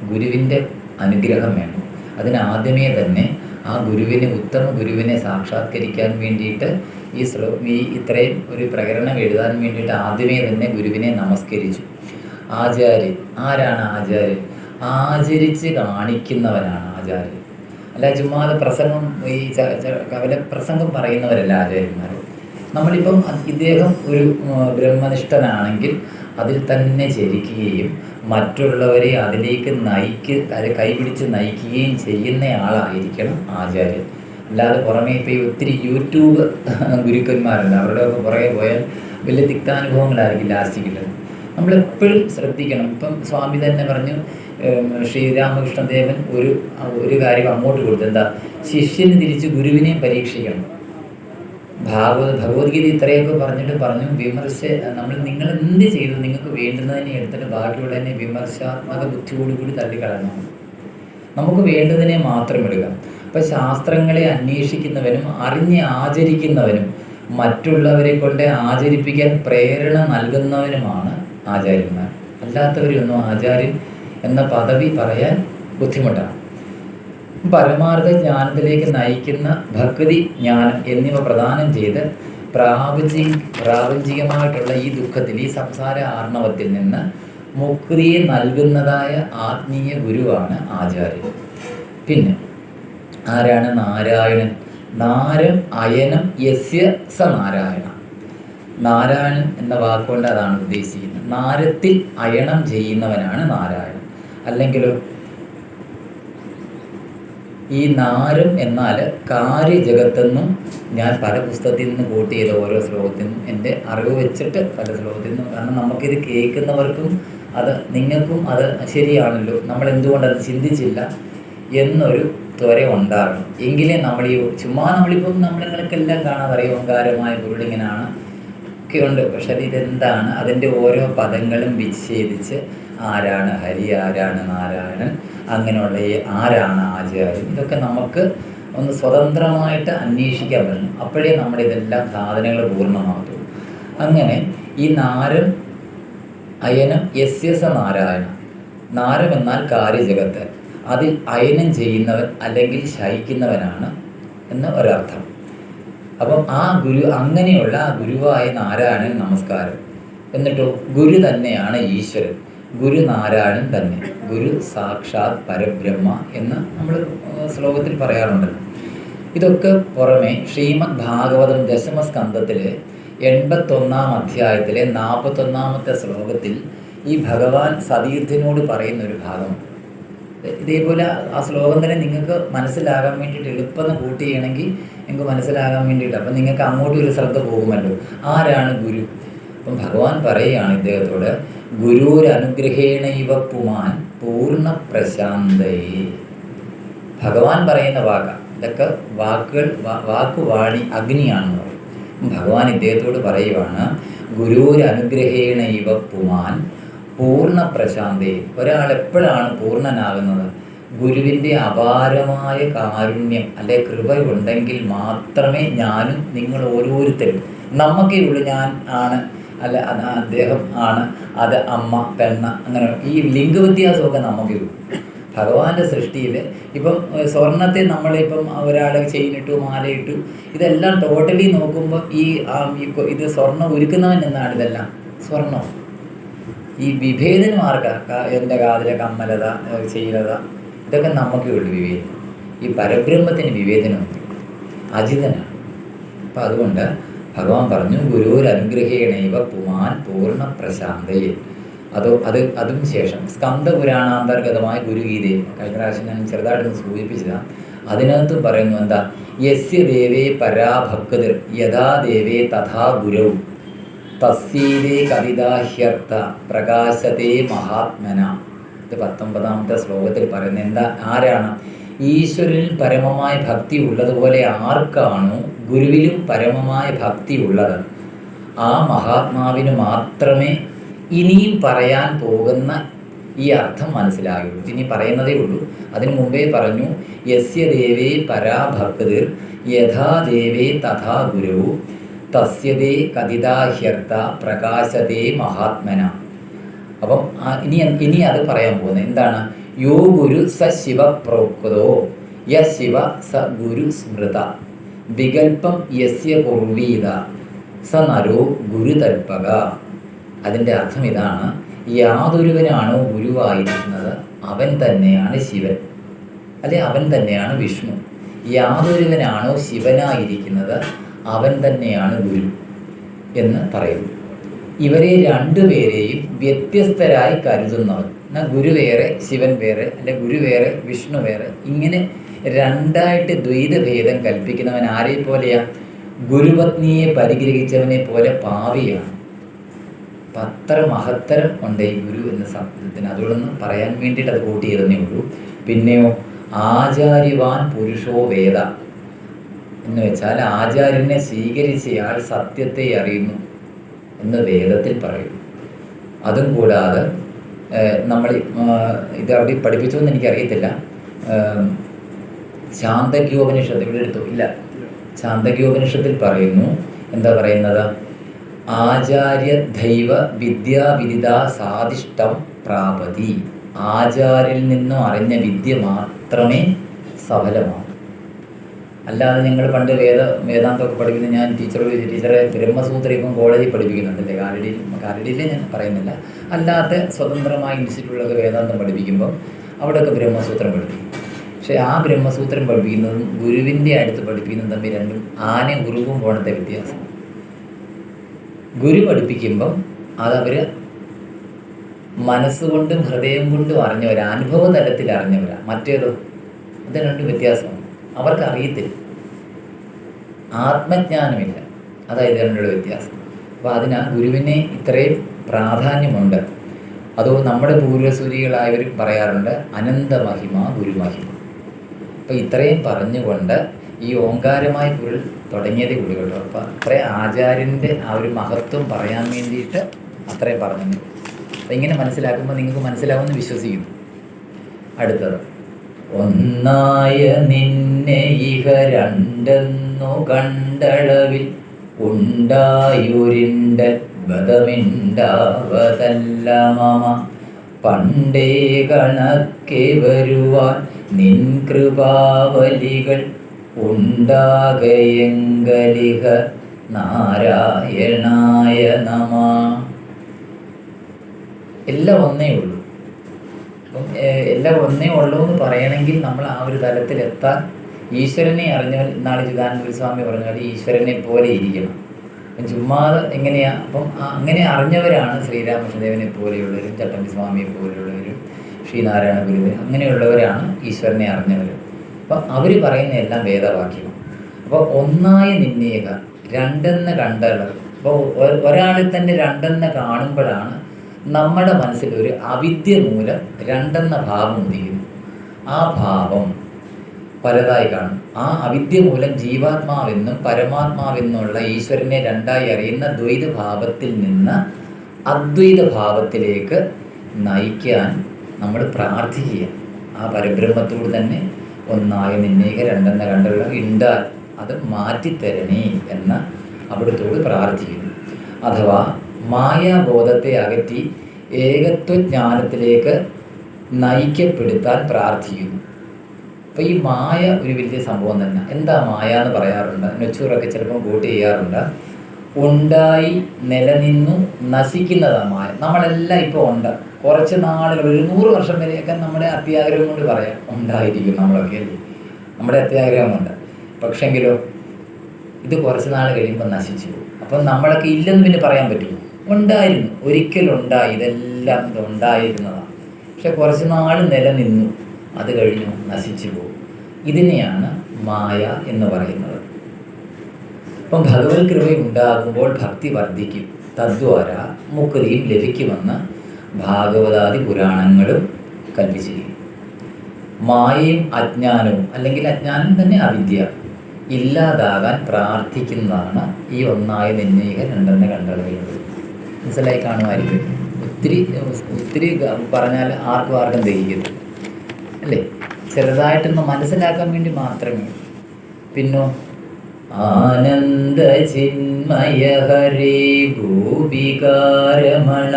ഗുരുവിൻ്റെ അനുഗ്രഹം വേണം. അതിനാദ്യമേ തന്നെ ആ ഗുരുവിനെ, ഉത്തമ ഗുരുവിനെ സാക്ഷാത്കരിക്കാൻ വേണ്ടിയിട്ട് ഈ ഇത്രയും ഒരു പ്രകരണം എഴുതാൻ വേണ്ടിയിട്ട് ആദ്യമേ തന്നെ ഗുരുവിനെ നമസ്കരിച്ചു. ആചാര്യൻ ആരാണ്? ആചാര്യൻ ആചരിച്ച് കാണിക്കുന്നവനാണ് ആചാര്യൻ. അല്ല ചുമ്മാതെ പ്രസംഗം, ഈ കവല പ്രസംഗം പറയുന്നവരല്ല ആചാര്യന്മാർ. നമ്മളിപ്പം ഇദ്ദേഹം ഒരു ബ്രഹ്മനിഷ്ഠനാണെങ്കിൽ അതിൽ തന്നെ ചരിക്കുകയും മറ്റുള്ളവരെ അതിലേക്ക് കൈപിടിച്ച് നയിക്കുകയും ചെയ്യുന്നയാളായിരിക്കണം ആചാര്യൻ. അല്ലാതെ പുറമേ ഇപ്പോൾ ഈ ഒത്തിരി യൂട്യൂബ് ഗുരുക്കന്മാരുണ്ട്, അവരുടെയൊക്കെ പുറകെ പോയാൽ വലിയ തിക്താനുഭവങ്ങളായിരിക്കും ലാസ്റ്റ് കിട്ടുന്നത്. നമ്മളെപ്പോഴും ശ്രദ്ധിക്കണം. ഇപ്പം സ്വാമി തന്നെ പറഞ്ഞു, ശ്രീരാമകൃഷ്ണദേവൻ ഒരു കാര്യം അങ്ങോട്ട് കൊടുത്തു, എന്താ, ശിഷ്യന് തിരിച്ച് ഗുരുവിനെയും പരീക്ഷിക്കണം. ഭഗവത്ഗീത ഇത്രയൊക്കെ പറഞ്ഞിട്ട് പറഞ്ഞു, നിങ്ങൾ എന്ത് ചെയ്തു, നിങ്ങൾക്ക് വേണ്ടുന്നതിനെ എടുത്തിട്ട് ബാക്കിയുള്ളതിനെ വിമർശാത്മക ബുദ്ധിയോടുകൂടി തള്ളിക്കളയണം. നമുക്ക് വേണ്ടതിനെ മാത്രം എടുക്കാം. അപ്പം ശാസ്ത്രങ്ങളെ അന്വേഷിക്കുന്നവനും അറിഞ്ഞ് ആചരിക്കുന്നവനും മറ്റുള്ളവരെ കൊണ്ട് ആചരിപ്പിക്കാൻ പ്രേരണ നൽകുന്നവനുമാണ് ആചാര്യന്മാർ. അല്ലാത്തവരൊന്നും ആചാര്യൻ എന്ന പദവി പറയാൻ ബുദ്ധിമുട്ടാണ്. പരമാർത്ഥ ജ്ഞാനത്തിലേക്ക് നയിക്കുന്ന ഭക്തി, ജ്ഞാനം എന്നിവ പ്രദാനം ചെയ്ത് പ്രാപഞ്ചികമായിട്ടുള്ള ഈ ദുഃഖത്തിൽ, ഈ സംസാര ആർണവത്തിൽ നിന്ന് മുക്തിയെ നൽകുന്നതായ ആത്മീയ ഗുരുവാണ് ആചാര്യൻ. പിന്നെ ആരാണ്? നാരായണൻ. നാരം അയനം യസ്യ സ നാരായണ. നാരായണൻ എന്ന വാക്കുകൊണ്ട് അതാണ് ഉദ്ദേശിക്കുന്നത്. നാരത്തിൽ അയണം ചെയ്യുന്നവനാണ് നാരായണൻ. അല്ലെങ്കിലോ ഈ നാരം എന്നാൽ കാര്യജഗത്തെന്നും ഞാൻ പല പുസ്തകത്തിൽ നിന്ന് കോട്ട് ചെയ്ത ഓരോ ശ്ലോകത്തിൽ നിന്നും എൻ്റെ അറിവ് വെച്ചിട്ട് പല ശ്ലോകത്തിൽ നിന്നും, കാരണം നമുക്കിത് കേൾക്കുന്നവർക്കും അത് നിങ്ങൾക്കും അത് ശരിയാണല്ലോ, നമ്മൾ എന്തുകൊണ്ടത് ചിന്തിച്ചില്ല എന്നൊരു ത്വര ഉണ്ടാകണം. എങ്കിലേ നമ്മൾ നമ്മളിപ്പം നമ്മളുകൾക്കെല്ലാം കാണാതറിയാം ഓങ്കാരമായ പൊരുളിങ്ങനാണ് ഒക്കെയുണ്ട്. പക്ഷെ ഇതെന്താണ്, അതിൻ്റെ ഓരോ പദങ്ങളും വിച്ഛേദിച്ച് ആരാണ് ഹരി, ആരാണ് നാരായണൻ, അങ്ങനെയുള്ള ആരാണ് ആചാര്യൻ, ഇതൊക്കെ നമുക്ക് ഒന്ന് സ്വതന്ത്രമായിട്ട് അന്വേഷിക്കാൻ പറ്റണം. അപ്പോഴേ നമ്മുടെ ഇതെല്ലാം സാധനങ്ങൾ പൂർണ്ണമാകത്തുള്ളൂ. അങ്ങനെ ഈ നാരം അയനം യസ്യ സ നാരായണ. നാരം എന്നാൽ കാര്യജഗത്ത്, അതിൽ അയനം ചെയ്യുന്നവൻ അല്ലെങ്കിൽ ശയിക്കുന്നവനാണ് എന്ന് ഒരർത്ഥം. അപ്പം ആ ഗുരു, അങ്ങനെയുള്ള ആ ഗുരുവായ നാരായണൻ നമസ്കാരം. എന്നിട്ടോ ഗുരു തന്നെയാണ് ഈശ്വരൻ, ഗുരു നാരായണൻ തന്നെ, ഗുരു സാക്ഷാത് പരബ്രഹ്മ എന്ന് നമ്മൾ ശ്ലോകത്തിൽ പറയാറുണ്ടല്ലോ. ഇതൊക്കെ പുറമെ ശ്രീമദ് ഭാഗവതം ദശമസ്കന്ധത്തിലെ 81-ാം അധ്യായത്തിലെ 41-ാമത്തെ ശ്ലോകത്തിൽ ഈ ഭഗവാൻ സതീർത്ഥനോട് പറയുന്നൊരു ഭാഗമുണ്ട്. ഇതേപോലെ ആ ശ്ലോകം തന്നെ നിങ്ങൾക്ക് മനസ്സിലാകാൻ വേണ്ടിയിട്ട് എളുപ്പം കൂട്ടി ചെയ്യണമെങ്കിൽ നിങ്ങൾക്ക് മനസ്സിലാകാൻ വേണ്ടിയിട്ട്, അപ്പം നിങ്ങൾക്ക് അങ്ങോട്ടും ഒരു ശ്രദ്ധ പോകുമല്ലോ. ആരാണ് ഗുരു? അപ്പം ഭഗവാൻ പറയുകയാണ് ഇദ്ദേഹത്തോട്, ഗുരുരനുഗ്രഹേണ ഇവ പുമാൻ പൂർണ്ണ പ്രശാന്തയെ. ഭഗവാൻ പറയുന്ന വാക്കാണ് ഇതൊക്കെ. വാക്കുവാണി അഗ്നിയാണെന്ന് പറയും. ഭഗവാൻ ഇദ്ദേഹത്തോട് പറയുവാണ്, ഗുരുരനുഗ്രഹേണ ഇവ പുമാൻ പൂർണ്ണ പ്രശാന്തയെ. ഒരാൾ എപ്പോഴാണ് പൂർണ്ണനാകുന്നത്? ഗുരുവിൻ്റെ അപാരമായ കാരുണ്യം അല്ലെ കൃപ ഉണ്ടെങ്കിൽ മാത്രമേ ഞാനും നിങ്ങൾ ഓരോരുത്തരും, നമുക്കേ ഉള്ളൂ ഞാൻ ആണ്, അല്ല അദ്ദേഹം ആണ്, അത് അമ്മ പെണ്ണ, അങ്ങനെ ഈ ലിംഗവ്യത്യാസമൊക്കെ നമുക്കേ ഉള്ളൂ. ഭഗവാന്റെ സൃഷ്ടിയിൽ ഇപ്പം സ്വർണത്തെ നമ്മളിപ്പം ഒരാളെ ചെയിനിട്ടു, മാലയിട്ടു, ഇതെല്ലാം ടോട്ടലി നോക്കുമ്പോൾ ഇത് സ്വർണ്ണം ഒരുക്കുന്നവൻ എന്നാണ് ഇതെല്ലാം സ്വർണം. ഈ വിഭേദന്മാർക്ക് എൻ്റെ കാതിലെ കമ്മലത, ചെയ്ലത, ഇതൊക്കെ നമുക്കേ ഉള്ളൂ വിവേചനം. ഈ പരബ്രഹ്മത്തിന് വിവേചനമുണ്ട്, അജിതനാണ്. അപ്പം അതുകൊണ്ട് ഭഗവാൻ പറഞ്ഞു, ഗുരുരനുഗ്രഹേണൈവ പുമാൻ പൂർണ്ണ പ്രശാന്തയെ. അതും ശേഷം സ്കന്ദപുരാണാന്തർഗതമായ ഗുരുഗീതയിൽ കഴിഞ്ഞ പ്രാവശ്യം ഞാൻ ചെറുതായിട്ടൊന്ന് സൂചിപ്പിച്ചതാണ്. അതിനകത്തും പറയുന്നു, എന്താ, യസ്യ ദേവേ പരാഭക്തിർ യഥാ ദേവേ തഥാ ഗുരൗ തസ്യൈവേ കവിതാഹ്യർത്ഥ പ്രകാശത്തെ മഹാത്മന. ഇത് 19-ാമത്തെ ശ്ലോകത്തിൽ പറയുന്നത് എന്താ, ആരാണ് ഈശ്വരനിൽ പരമമായ ഭക്തി ഉള്ളതുപോലെ ആർക്കാണോ ഗുരുവിലും പരമമായ ഭക്തി ഉള്ളത്, ആ മഹാത്മാവിന് മാത്രമേ ഇനിയും പറയാൻ പോകുന്ന ഈ അർത്ഥം മനസ്സിലാകുള്ളൂ. ഇനി പറയുന്നതേ ഉള്ളൂ. അതിനു മുമ്പേ പറഞ്ഞു, യസ്യ ദേവേ പരാഭക്തിർ യഥാ ദേവേ തഥാ ഗുരു തസ്യതേ കഥിതാഹ്യർത്ഥ പ്രകാശതേ മഹാത്മന. അപ്പം ഇനി അത് പറയാൻ പോകുന്നത് എന്താണ്? യോ ഗുരു സ ശിവ പ്രോക്തോ യ ശിവ സ ഗുരു സ്മൃത വികൽപ്പം യസ്യ കുർവീത സ നരോ ഗുരുതൽപക. അതിൻ്റെ അർത്ഥം ഇതാണ്: യാതൊരുവനാണോ ഗുരുവായിരിക്കുന്നത് അവൻ തന്നെയാണ് ശിവൻ, അല്ലെ അവൻ തന്നെയാണ് വിഷ്ണു. യാതൊരുവനാണോ ശിവനായിരിക്കുന്നത് അവൻ തന്നെയാണ് ഗുരു എന്ന് പറയുന്നു. ഇവരെ രണ്ടുപേരെയും വ്യത്യസ്തരായി കരുതുന്നവർ, എന്നാൽ ഗുരു വേറെ ശിവൻ വേറെ, അല്ലെ ഗുരു വേറെ വിഷ്ണു വേറെ, ഇങ്ങനെ രണ്ടായിട്ട് ദ്വൈതഭേദം കൽപ്പിക്കുന്നവൻ ആരെ പോലെയാ? ഗുരുപത്നിയെ പരിഗ്രഹിച്ചവനെ പോലെ പാവിയാണ്. അപ്പം അത്ര മഹത്തരം ഉണ്ട് ഈ ഗുരു എന്ന ശബ്ദത്തിന്. അതുകൊണ്ടൊന്ന് പറയാൻ വേണ്ടിയിട്ട് അത് കൂട്ടിയിരുന്നേ ഉള്ളൂ. പിന്നെയോ ആചാര്യവാൻ പുരുഷോ വേദ എന്ന് വെച്ചാൽ ആചാര്യനെ സ്വീകരിച്ചയാൾ സത്യത്തെ അറിയുന്നു എന്ന് വേദത്തിൽ പറയുന്നു. അതും കൂടാതെ നമ്മൾ ഇത് അവിടെ പഠിപ്പിച്ചോന്ന് എനിക്കറിയത്തില്ല. ചാന്തക്യോപനിഷത്ത് ഇവിടെ എടുത്തോ? ഇല്ല. ചാന്തക്യോപനിഷത്തിൽ പറയുന്നു, എന്താ പറയുന്നത്? ആചാര്യ ദൈവ വിദ്യാവിദിത സാധിഷ്ടം പ്രാപതി. ആചാര്യരിൽ നിന്നും അറിഞ്ഞ വിദ്യ മാത്രമേ സഫലമാവൂ. അല്ലാതെ ഞങ്ങൾ പണ്ട് വേദാന്തമൊക്കെ പഠിക്കുന്ന, ഞാൻ ടീച്ചറെ ബ്രഹ്മസൂത്രം ഇപ്പം കോളേജിൽ പഠിപ്പിക്കുന്നുണ്ടല്ലേ, കാലടിയിലേ ഞാൻ പറയുന്നില്ല, അല്ലാത്ത സ്വതന്ത്രമായ ഇൻസ്റ്റിറ്റ്യൂട്ടിലൊക്കെ വേദാന്തം പഠിപ്പിക്കുമ്പോൾ അവിടെയൊക്കെ ബ്രഹ്മസൂത്രം പഠിപ്പിക്കും. പക്ഷേ ആ ബ്രഹ്മസൂത്രം പഠിപ്പിക്കുന്നതും ഗുരുവിൻ്റെ അടുത്ത് പഠിപ്പിക്കുന്നതും തമ്മിൽ രണ്ടും ആനയും ഉറുമ്പും പോണത്തെ വ്യത്യാസം. ഗുരു പഠിപ്പിക്കുമ്പം അതവർ മനസ്സുകൊണ്ടും ഹൃദയം കൊണ്ടും അറിഞ്ഞവരാ, അനുഭവ തലത്തിൽ അറിഞ്ഞവരാ. മറ്റേതോ അത് രണ്ടും വ്യത്യാസമാണ്. അവർക്ക് അറിയത്തില്ല, ആത്മജ്ഞാനമില്ല. അതായത് രണ്ടുള്ള വ്യത്യാസം. അപ്പോൾ അതിന് ഗുരുവിനെ ഇത്രയും പ്രാധാന്യമുണ്ട്. അതോ നമ്മുടെ പൂർവ്വസൂരികളായവർ പറയാറുണ്ട് അനന്തമഹിമ ഗുരുമഹിമ. അപ്പോൾ ഇത്രയും പറഞ്ഞുകൊണ്ട് ഈ ഓങ്കാരമായ പൊരുൾ തുടങ്ങിയതേ ഉള്ളൂ കേട്ടോ. അപ്പോൾ അത്രയും ആചാര്യൻ്റെ ആ ഒരു മഹത്വം പറയാൻ വേണ്ടിയിട്ട് അത്രയും പറഞ്ഞു. അപ്പം ഇങ്ങനെ മനസ്സിലാക്കുമ്പോൾ നിങ്ങൾക്ക് മനസ്സിലാവുമെന്ന് വിശ്വസിക്കുന്നു. അടുത്തത്, ഒന്നായ നിന്നെ ഇഹ രണ്ടെന്നു കണ്ടളവിൽ ഉണ്ടായൊരിണ്ടൽ ബദമിണ്ടാവതല്ല മമ പണ്ടേ കണക്കെ വരുവാൻ നിൻ കൃപാവലികൾ ഉണ്ടാകയെങ്കലിഹ നാരായണായ നമ. എല്ലാം ഒന്നേ ഉള്ളൂ. അപ്പം എല്ലാം ഒന്നേ ഉള്ളൂ എന്ന് പറയണമെങ്കിൽ നമ്മൾ ആ ഒരു തലത്തിലെത്താൻ ഈശ്വരനെ അറിഞ്ഞവൻ, നാളെ ചിദാനന്ദ സ്വാമി പറഞ്ഞ പോലെ ഈശ്വരനെ പോലെ ഇരിക്കണം. അപ്പം ചുമ്മാതെ എങ്ങനെയാ? അപ്പം അങ്ങനെ അറിഞ്ഞവരാണ് ശ്രീരാമകൃഷ്ണദേവനെ പോലെയുള്ളവരും ചട്ടമ്പി സ്വാമിയെ പോലെയുള്ളവരും ശ്രീനാരായണ ഗുരുദേവൻ, അങ്ങനെയുള്ളവരാണ് ഈശ്വരനെ അറിഞ്ഞവർ. അപ്പം അവർ പറയുന്ന എല്ലാം വേദവാക്യമാണ്. അപ്പോൾ ഒന്നായ നിന്നേക രണ്ടെന്ന് കണ്ടളവ്. അപ്പോൾ ഒരാളിൽ തന്നെ രണ്ടെന്ന് കാണുമ്പോഴാണ് നമ്മുടെ മനസ്സിൽ ഒരു അവിദ്യ മൂലം രണ്ടെന്ന ഭാവം ഉദിക്കുന്നു. ആ ഭാവം പലതായി കാണും. ആ അവിദ്യ മൂലം ജീവാത്മാവെന്നും പരമാത്മാവെന്നുള്ള ഈശ്വരനെ രണ്ടായി അറിയുന്ന ദ്വൈതഭാവത്തിൽ നിന്ന് അദ്വൈതഭാവത്തിലേക്ക് നയിക്കാൻ നമ്മൾ പ്രാർത്ഥിക്കുക. ആ പരബ്രഹ്മത്തോട് തന്നെ ഒന്നായ നിന്നേക രണ്ടെന്ന കണ്ടുള്ള ഉണ്ടാൽ അത് മാറ്റിത്തരണേ എന്ന് അവിടുത്തോട് പ്രാർത്ഥിക്കുന്നു. അഥവാ മായാബോധത്തെ അകറ്റി ഏകത്വജ്ഞാനത്തിലേക്ക് നയിക്കപ്പെടുത്താൻ പ്രാർത്ഥിക്കുന്നു. അപ്പോൾ ഈ മായ ഒരു വലിയ സംഭവം തന്നെ. എന്താ മായ എന്ന് പറയാറുണ്ട്, നെച്ചൂറൊക്കെ ചിലപ്പം കോട്ട് ചെയ്യാറുണ്ട്. ഉണ്ടായി നിലനിന്നു നശിക്കുന്നതാണ് മായ. നമ്മളെല്ലാം ഇപ്പോൾ ഉണ്ട്. കുറച്ച് നാളുകൾ, ഒരു 100 വർഷം വരെയൊക്കെ നമ്മുടെ അത്യാഗ്രഹം കൊണ്ട് പറയാം ഉണ്ടായിരിക്കും നമ്മളൊക്കെ, അല്ലേ? നമ്മുടെ അത്യാഗ്രഹമുണ്ട്. പക്ഷെങ്കിലോ ഇത് കുറച്ച് നാൾ കഴിയുമ്പോൾ നശിച്ചു പോകും. അപ്പം നമ്മളൊക്കെ ഇല്ലെന്ന് പിന്നെ പറയാൻ പറ്റുമോ? ഉണ്ടായിരുന്നു, ഒരിക്കലുണ്ടായി, ഇതെല്ലാം ഇതുണ്ടായിരുന്നതാണ്. പക്ഷെ കുറച്ച് നാൾ നിലനിന്നു, അത് കഴിഞ്ഞു നശിച്ചു പോകും. ഇതിനെയാണ് മായ എന്ന് പറയുന്നത്. അപ്പം ഭഗവത് കൃപ ഉണ്ടാകുമ്പോൾ ഭക്തി വർദ്ധിക്കും, തദ്വാര മുക്തിയും ലഭിക്കുമെന്ന് ഭാഗവതാദി പുരാണങ്ങളും കൽപ്പിച്ചിരിക്കുന്നു. മായയും അജ്ഞാനവും, അല്ലെങ്കിൽ അജ്ഞാനം തന്നെ അവിദ്യ ഇല്ലാതാകാൻ പ്രാർത്ഥിക്കുന്നതാണ് ഈ ഒന്നായി നിന്നയിക രണ്ടെന്ന് കണ്ടളയുള്ളത്. മനസ്സിലായി കാണുമായിരിക്കും. ഒത്തിരി ഒത്തിരി പറഞ്ഞാൽ ആർക്കും ദഹിക്കുന്നു അല്ലേ? ചെറുതായിട്ടൊന്ന് മനസ്സിലാക്കാൻ വേണ്ടി മാത്രമേ. പിന്നോ ആനന്ദ ചിന്മയ ഹരേ ഗോപികാരമണ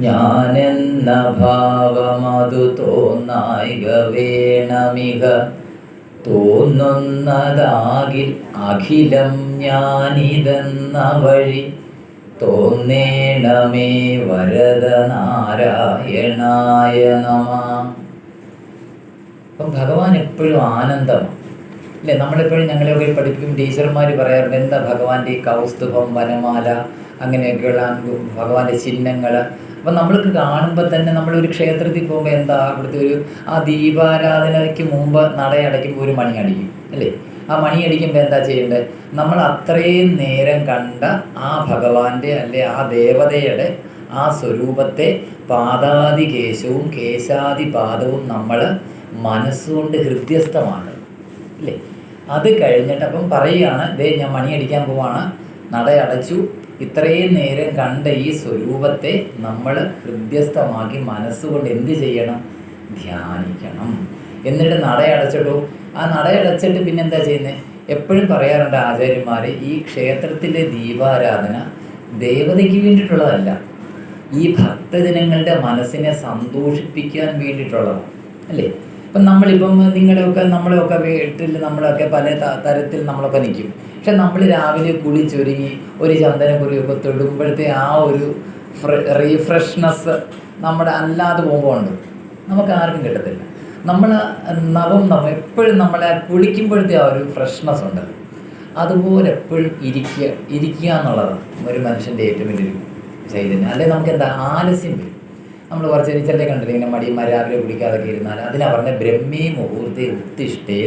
ഞാനെന്ന ഭാവമതു തോന്നായിക വേണമിക തോന്നുന്നതാകിൽ അഖിലം ഞാനിതെന്ന വഴി തോന്നേണമേ വരദ നാരായണായ നമ. അപ്പം ഭഗവാൻ എപ്പോഴും ആനന്ദമാണ് അല്ലേ? നമ്മളെപ്പോഴും ഞങ്ങളെയൊക്കെ പഠിപ്പിക്കും, ടീച്ചർമാർ പറയാറുണ്ട് എന്താ ഭഗവാന്റെ ഈ കൗസ്തുഭം, വനമാല, അങ്ങനെയൊക്കെയുള്ള ഭഗവാന്റെ ചിഹ്നങ്ങൾ. അപ്പം നമ്മൾക്ക് കാണുമ്പോൾ തന്നെ നമ്മളൊരു ക്ഷേത്രത്തിൽ പോകുമ്പോൾ എന്താ അവിടുത്തെ ആ ദീപാരാധനയ്ക്ക് മുമ്പ് നടയടയ്ക്കുമ്പോൾ ഒരു മണി അടിക്കും അല്ലേ? ആ മണി അടിക്കുമ്പോൾ എന്താ ചെയ്യേണ്ടത്? നമ്മൾ അത്രയും നേരം കണ്ട ആ ഭഗവാന്റെ അല്ലെ ആ ദേവതയുടെ ആ സ്വരൂപത്തെ പാദാദി കേശവും കേശാദി പാദവും നമ്മൾ മനസ്സുകൊണ്ട് ഹൃദ്യസ്ഥമാണ് അല്ലേ? അത് കഴിഞ്ഞിട്ട് അപ്പം പറയുകയാണ്, ദേ ഞാൻ മണി അടിക്കാൻ പോവാണ്, നടയടച്ചു, ഇത്രയും നേരം കണ്ട ഈ സ്വരൂപത്തെ നമ്മൾ ഹൃദ്യസ്ഥമാക്കി മനസ്സുകൊണ്ട് എന്ത് ചെയ്യണം? ധ്യാനിക്കണം. എന്നിട്ട് നടയടച്ചിട്ടു. ആ നടയടച്ചിട്ട് പിന്നെന്താ ചെയ്യുന്നത്? എപ്പോഴും പറയാറുണ്ട് ആചാര്യന്മാർ, ഈ ക്ഷേത്രത്തിലെ ദീപാരാധന ദേവതയ്ക്ക് വേണ്ടിയിട്ടുള്ളതല്ല, ഈ ഭക്തജനങ്ങളുടെ മനസ്സിനെ സന്തോഷിപ്പിക്കാൻ വേണ്ടിയിട്ടുള്ളതാണ് അല്ലേ? ഇപ്പം നമ്മളിപ്പം നമ്മളെയൊക്കെ വീട്ടിൽ നമ്മളൊക്കെ പല തരത്തിൽ നമ്മളൊക്കെ നിൽക്കും. പക്ഷെ നമ്മൾ രാവിലെ കുളിച്ചൊരുങ്ങി ഒരു ചന്ദനക്കുറിയൊക്കെ തൊടുമ്പോഴത്തെ ആ ഒരു റീഫ്രഷ്നെസ് നമ്മുടെ അല്ലാതെ പോകുമ്പോൾ ഉണ്ട്, നമുക്ക് ആർക്കും കിട്ടത്തില്ല. നമ്മൾ എപ്പോഴും നമ്മളെ കുളിക്കുമ്പോഴത്തെ ആ ഒരു ഫ്രഷ്നെസ് ഉണ്ട്. അതുപോലെ എപ്പോഴും ഇരിക്കുക എന്നുള്ളതാണ് ഒരു മനുഷ്യൻ്റെ ഏറ്റവും വലിയൊരു ചൈതന്യം. അല്ലെങ്കിൽ നമുക്ക് എന്താ ആലസ്യം വരും. നമ്മൾ കുറച്ച് ചിലരെ കണ്ടില്ല ഇങ്ങനെ മടിയന്മാർ രാവിലെ കുടിക്കാതൊക്കെ ഇരുന്നാൽ, അതിനാ പറഞ്ഞ ബ്രഹ്മേ മുഹൂർത്തെ ഉത്തിഷ്ഠേ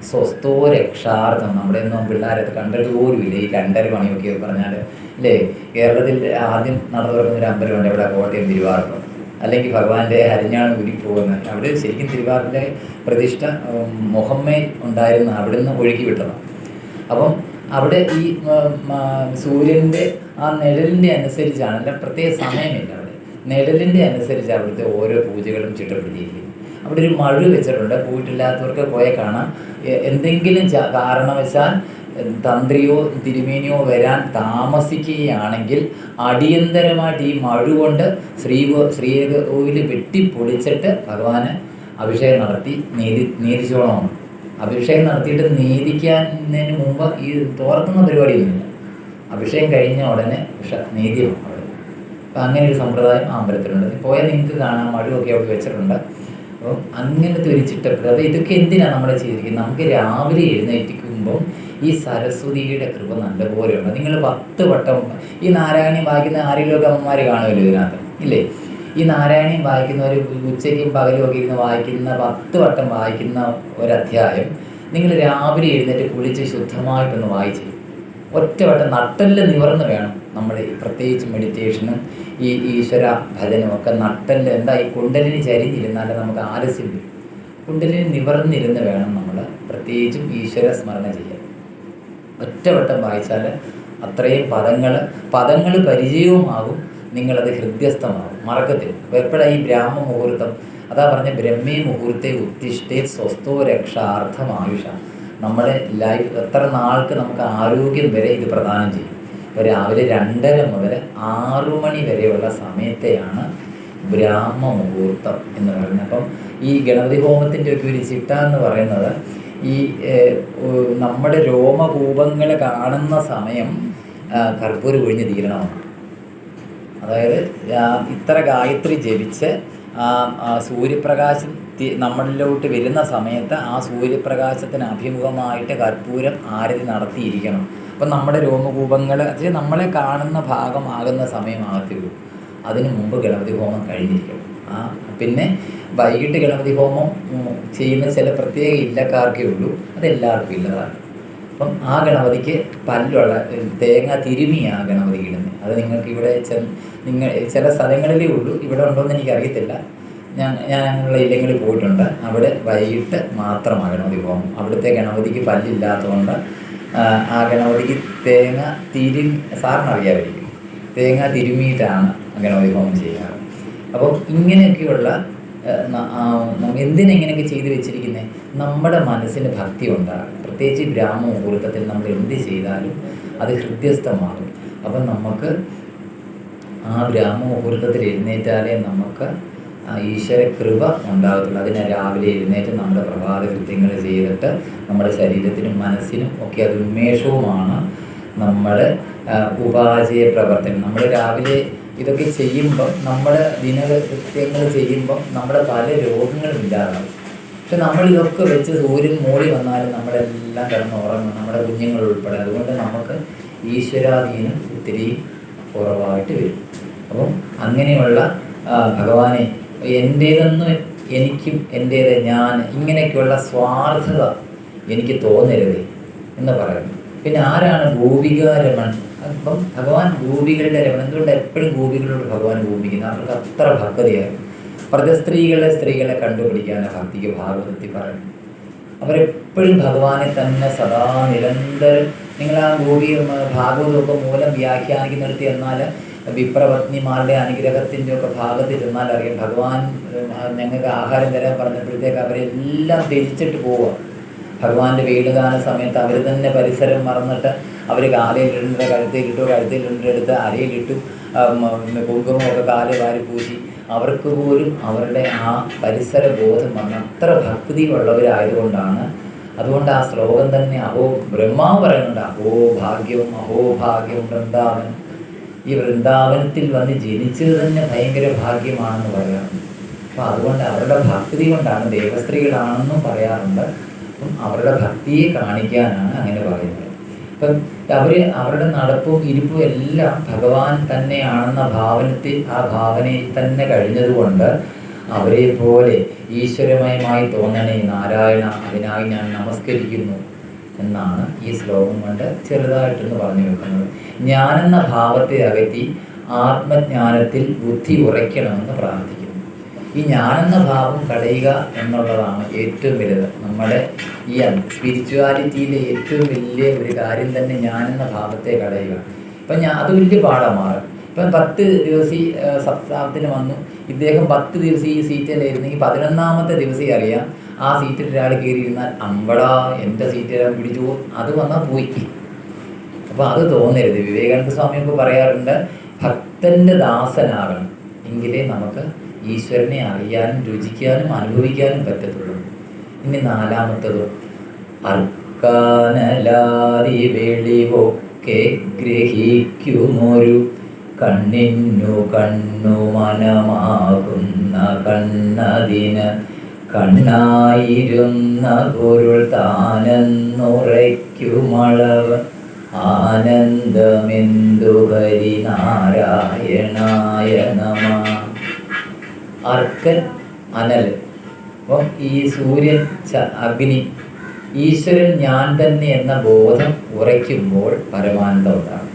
സ്വസ്ഥോ രക്ഷാർത്ഥം. നമ്മുടെ ഒന്നും പിള്ളേരൊക്കെ കണ്ടിട്ട് പോലുമില്ല ഈ 2:30 മണിയൊക്കെ പറഞ്ഞാൽ അല്ലേ? കേരളത്തിൽ ആദ്യം നടന്നു തുറക്കുന്ന ഒരു അമ്പലമുണ്ട് ഇവിടെ, കോട്ടയം തിരുവാർപ്പം, അല്ലെങ്കിൽ ഭഗവാന്റെ ഹരിഞ്ഞാണ് ഉരുക്കിപ്പോകുന്നത്. അവിടെ ശരിക്കും തിരുവാറിൻ്റെ പ്രതിഷ്ഠ മുഹമ്മദ് ഉണ്ടായിരുന്ന അവിടുന്ന് ഒഴുക്കി വിട്ടതാണ്. അപ്പം അവിടെ ഈ സൂര്യൻ്റെ ആ നിഴലിൻ്റെ അനുസരിച്ചാണ്, അല്ല പ്രത്യേക സമയമില്ല, അവിടെ നിഴലിൻ്റെ അനുസരിച്ച് അവിടുത്തെ ഓരോ പൂജകളും ചിട്ടപ്പെടുത്തിയിരിക്കുന്നത്. അവിടെ ഒരു മഴ വെച്ചിട്ടുണ്ട്, പോയിട്ടില്ലാത്തവർക്ക് പോയ കാണാം. എന്തെങ്കിലും കാരണവശാൽ തന്ത്രിയോ തിരുമേനിയോ വരാൻ താമസിക്കുകയാണെങ്കിൽ അടിയന്തരമായിട്ട് ഈ മഴ കൊണ്ട് ശ്രീകോവിൽ വെട്ടിപ്പൊളിച്ചിട്ട് ഭഗവാന് അഭിഷേകം നടത്തി നീതിച്ചോളമാണ്. അഭിഷേകം നടത്തിയിട്ട് നീതിക്കുന്നതിന് മുമ്പ് ഈ തോർത്തുന്ന പരിപാടിയൊന്നുമില്ല. അഭിഷേകം കഴിഞ്ഞ ഉടനെ നീതിയാണ് അവിടെ. അപ്പം അങ്ങനെ ഒരു സമ്പ്രദായം ആ അമ്പലത്തിലുണ്ട്. പോയാൽ നിങ്ങൾക്ക് കാണാം, മഴയൊക്കെ അവിടെ വെച്ചിട്ടുണ്ട്. അപ്പം അങ്ങനത്തെ ഒരു ചിട്ടപ്പെടുക. അപ്പോൾ ഇതൊക്കെ എന്തിനാണ് നമ്മൾ ചെയ്തിരിക്കുന്നത്? നമുക്ക് രാവിലെ എഴുന്നേറ്റിക്കുമ്പം ഈ സരസ്വതിയുടെ കൃപ നല്ലപോലെയുണ്ട്. നിങ്ങൾ 10 വട്ടം ഈ നാരായണീയം വായിക്കുന്ന ആരെങ്കിലുമൊക്കെ അമ്മമാർ കാണുമല്ലോ ഇതിനകത്ത് ഇല്ലേ? ഈ നാരായണീയം വായിക്കുന്നവർ ഉച്ചയ്ക്കും പകലും ഒക്കെ ഇരുന്ന് വായിക്കുന്ന 10 വട്ടം വായിക്കുന്ന ഒരധ്യായം നിങ്ങൾ രാവിലെ എഴുന്നേറ്റ് കുളിച്ച് ശുദ്ധമായിട്ടൊന്ന് വായിച്ച് ഒറ്റ വട്ടം നട്ടെല്ല് നിവർന്ന് വേണം നമ്മൾ പ്രത്യേകിച്ച് മെഡിറ്റേഷനും ഈ ഈശ്വര ഭജനും ഒക്കെ. നട്ടെല്ല് എന്താ, ഈ കുണ്ടലിനി ചരിഞ്ഞിരുന്നാലും നമുക്ക് ആലസ്യം വരും. കുണ്ടലിനി നിവർന്നിരുന്ന് വേണം നമ്മൾ പ്രത്യേകിച്ചും ഈശ്വര സ്മരണ ചെയ്യാൻ. ഒറ്റവട്ടം വായിച്ചാൽ അത്രയും പദങ്ങൾ പരിചയവുമാകും, നിങ്ങളത് ഹൃദ്യസ്ഥമാകും, മറക്കത്തില്ല. അപ്പോൾ എപ്പോഴാണ് ഈ ബ്രാഹ്മ മുഹൂർത്തം? അതാ പറഞ്ഞ ബ്രഹ്മേ മുഹൂർത്തെ ഉത്തിഷ്ഠേ സ്വസ്ഥോ രക്ഷാർത്ഥമായുഷ. നമ്മുടെ ലൈഫ് എത്ര നാൾക്ക് നമുക്ക് ആരോഗ്യം വരെ ഇത് പ്രദാനം ചെയ്യും. ഇപ്പോൾ രാവിലെ 2:30 മുതൽ 6 മണി വരെയുള്ള സമയത്തെയാണ് ബ്രാഹ്മ മുഹൂർത്തം എന്ന് പറയുന്നത്. അപ്പം ഈ ഗണപതി ഹോമത്തിൻ്റെ ഒക്കെ ഒരു ചിട്ട എന്ന് പറയുന്നത് ഈ നമ്മുടെ രോമകൂപങ്ങൾ കാണുന്ന സമയം കർപ്പൂരം ഒഴിഞ്ഞ് തീരണമാണ്. അതായത് ഇത്ര ഗായത്രി ജപിച്ച് സൂര്യപ്രകാശം നമ്മളിലോട്ട് വരുന്ന സമയത്ത് ആ സൂര്യപ്രകാശത്തിന് അഭിമുഖമായിട്ട് കർപ്പൂരം ആരതി നടത്തിയിരിക്കണം. അപ്പം നമ്മുടെ രോമകൂപങ്ങൾ നമ്മളെ കാണുന്ന ഭാഗമാകുന്ന സമയമാകത്തുള്ളൂ. അതിനു മുമ്പ് ഗണപതി ഹോമം കഴിഞ്ഞിരിക്കണം. പിന്നെ വൈകിട്ട് ഗണപതി ഹോമം ചെയ്യുന്ന ചില പ്രത്യേക ഇല്ലക്കാർക്കേ ഉള്ളൂ, അതെല്ലാവർക്കും ഇല്ലതാണ്. അപ്പം ആ ഗണപതിക്ക് പല്ലുള്ള തേങ്ങ തിരുമിയാണ് ഗണപതിക്ക് ഇടുന്നത്. അത് നിങ്ങൾക്ക് ഇവിടെ ചില സ്ഥലങ്ങളിലേ ഉള്ളൂ, ഇവിടെ ഉണ്ടോയെന്ന് എനിക്കറിയത്തില്ല. ഞാൻ അങ്ങനെയുള്ള ഇല്ലങ്ങളിൽ പോയിട്ടുണ്ട്. അവിടെ വൈകിട്ട് മാത്രമാണ് ഗണപതി ഹോമം. അവിടുത്തെ ഗണപതിക്ക് പല്ലില്ലാത്തതുകൊണ്ട് ആ ഗണപതിക്ക് തേങ്ങ സാറിനറിയാമായിരിക്കും, തേങ്ങ തിരുമിയിട്ടാണ് ഗണപതി ഹോമം ചെയ്യാറ്. അപ്പം ഇങ്ങനെയൊക്കെയുള്ള എന്തിനെങ്ങനെയൊക്കെ ചെയ്തു വെച്ചിരിക്കുന്നത്, നമ്മുടെ മനസ്സിന് ഭക്തി ഉണ്ടാകും. പ്രത്യേകിച്ച് ബ്രാഹ്മ മുഹൂർത്തത്തിൽ നമ്മൾ എന്ത് ചെയ്താലും അത് ഹൃദ്യസ്ഥമാകും. അപ്പം നമുക്ക് ആ ബ്രാഹ്മ മുഹൂർത്തത്തിൽ എഴുന്നേറ്റാലേ നമുക്ക് ഈശ്വര കൃപ ഉണ്ടാകത്തുള്ളൂ. അതിനെ രാവിലെ എഴുന്നേറ്റ് നമ്മുടെ പ്രഭാത കൃത്യങ്ങൾ ചെയ്തിട്ട് നമ്മുടെ ശരീരത്തിനും മനസ്സിനും ഒക്കെ അത് ഉന്മേഷവുമാണ്. നമ്മുടെ ഉപാചയ പ്രവർത്തനം നമ്മൾ രാവിലെ ഇതൊക്കെ ചെയ്യുമ്പം, നമ്മുടെ ദിനകൃത്യങ്ങൾ ചെയ്യുമ്പം നമ്മുടെ പല രോഗങ്ങളും ഇല്ലാതാകും. പക്ഷെ നമ്മളിതൊക്കെ വെച്ച് സൂര്യൻ മൂടി വന്നാലും നമ്മളെല്ലാം കിടന്ന് ഉറങ്ങും, നമ്മുടെ കുഞ്ഞുങ്ങൾ ഉൾപ്പെടെ. അതുകൊണ്ട് നമുക്ക് ഈശ്വരാധീനം ഒത്തിരി കുറവായിട്ട് വരും. അപ്പം അങ്ങനെയുള്ള ഭഗവാനെ എൻ്റേതെന്ന് എനിക്കും എൻ്റേത് ഞാൻ ഇങ്ങനെയൊക്കെയുള്ള സ്വാർത്ഥത എനിക്ക് തോന്നരുത് എന്ന് പറയുന്നു. പിന്നെ ആരാണ് ഗോപികാരമൺ? അപ്പം ഭഗവാൻ ഗോപികളുടെ രമൺ. എന്തുകൊണ്ട് എപ്പോഴും ഗോപികളോട് ഭഗവാൻ ഗോപിക്കുന്നത്? അവർക്ക് അത്ര ഭക്തിയായിരുന്നു. സ്ത്രീകളെ കണ്ടുപിടിക്കാനാണ് ഭക്തിക്ക് ഭാഗവതത്തിൽ പറയുന്നത്. അവരെപ്പോഴും ഭഗവാനെ തന്നെ സദാ നിരന്തരം. നിങ്ങൾ ആ ഭാഗവതമൊക്കെ മൂലം വ്യാഖ്യാനിക്കുന്നിടത്ത് എന്നാൽ വിപ്രപത്നിമാരുടെ അനുഗ്രഹത്തിൻ്റെ ഒക്കെ ഭാഗത്തിൽ ചെന്നാൽ അറിയാം, ഭഗവാൻ ഞങ്ങൾക്ക് ആഹാരം തരാൻ പറഞ്ഞപ്പോഴത്തേക്ക് അവരെല്ലാം തിരിച്ചിട്ട് പോവുക. ഭഗവാന്റെ വീടുകാണ സമയത്ത് അവർ തന്നെ പരിസരം മറന്നിട്ട് അവർ കാലയിലിടുന്നത് കഴുത്തിലിട്ട് അരയിലിട്ടു, കുങ്കുമമൊക്കെ കാല് വാരി പൂശി. അവർക്ക് പോലും അവരുടെ ആ പരിസര ബോധം വന്ന് അത്ര ഭക്തി ഉള്ളവരായതുകൊണ്ടാണ്. അതുകൊണ്ട് ആ ശ്ലോകം തന്നെ ബ്രഹ്മാവ് പറയുന്നുണ്ട്, അഹോ ഭാഗ്യം വൃന്ദാവൻ. ഈ വൃന്ദാവനത്തിൽ വന്ന് ജനിച്ചത് തന്നെ ഭയങ്കര ഭാഗ്യമാണെന്ന് പറയാറുണ്ട്. അപ്പം അതുകൊണ്ട് അവരുടെ ഭക്തി കൊണ്ടാണ്, ദേവസ്ത്രീകളാണെന്നും പറയാറുണ്ട്. അപ്പം അവരുടെ ഭക്തിയെ കാണിക്കാനാണ് അങ്ങനെ പറയുന്നത്. അപ്പം അവരുടെ നടപ്പും ഇരിപ്പും എല്ലാം ഭഗവാൻ തന്നെയാണെന്ന ആ ഭാവനയിൽ തന്നെ കഴിഞ്ഞതുകൊണ്ട് അവരെ പോലെ ഈശ്വരമയമായി തോന്നണേ നാരായണ, അതിനായി ഞാൻ നമസ്കരിക്കുന്നു എന്നാണ് ഈ ശ്ലോകം കൊണ്ട് ചെറുതായിട്ടൊന്ന് പറഞ്ഞു വെക്കുന്നത്. ഞാനെന്ന ഭാവത്തെ അകറ്റി ആത്മജ്ഞാനത്തിൽ ബുദ്ധി ഉറയ്ക്കണമെന്ന് പ്രാർത്ഥിക്കുന്നു. ഈ ഞാനെന്ന ഭാവം കളയുക എന്നുള്ളതാണ് ഏറ്റവും വലുത്. നമ്മുടെ ഈ സ്പിരിച്വാലിറ്റിയിലെ ഏറ്റവും വലിയ ഒരു കാര്യം തന്നെ ഞാനെന്ന ഭാവത്തെ കളയുക. ഇപ്പം അത് വലിയ പാഠമാണ്. ഇപ്പം 10 ദിവസം സപ്താഹത്തിന് വന്നു, ഇദ്ദേഹം 10 ദിവസം ഈ സീറ്റിലായിരുന്നെങ്കിൽ 11ാമത്തെ ദിവസം അറിയാം ആ സീറ്റിൽ ഒരാൾ കയറിയിരുന്നാൽ അമ്പടാ എൻ്റെ സീറ്റിലാൻ പിടിച്ചു, അത് വന്നാൽ പോയി. അപ്പോൾ അത് തോന്നരുത്. വിവേകാനന്ദ സ്വാമിയൊക്കെ പറയാറുണ്ട്, ഭക്തൻ്റെ ദാസനാകണം, എങ്കിലേ നമുക്ക് ഈശ്വരനെ അറിയാനും രുചിക്കാനും അനുഭവിക്കാനും പറ്റത്തുള്ളൂ. ഇനി 4ാമത്തതും അർക്കാനലാതി വെളിവൊക്കെ ഗ്രഹിക്കുമൊരു കണ്ണിന്നു കണ്ണു മനമാകുന്ന കണ്ണതിന് കണ്ണായിരുന്ന പൊരുൾ താനെന്നുറയ്ക്കുമളവ് ആനന്ദമെന്തു ഹരിനാരായണായ നമഃ. അർക്കൻ അനൽ. അപ്പം ഈ സൂര്യൻ അഗ്നി, ഈശ്വരൻ ഞാൻ തന്നെ എന്ന ബോധം ഉറയ്ക്കുമ്പോൾ പരമാനന്ദം ഉണ്ടാകും.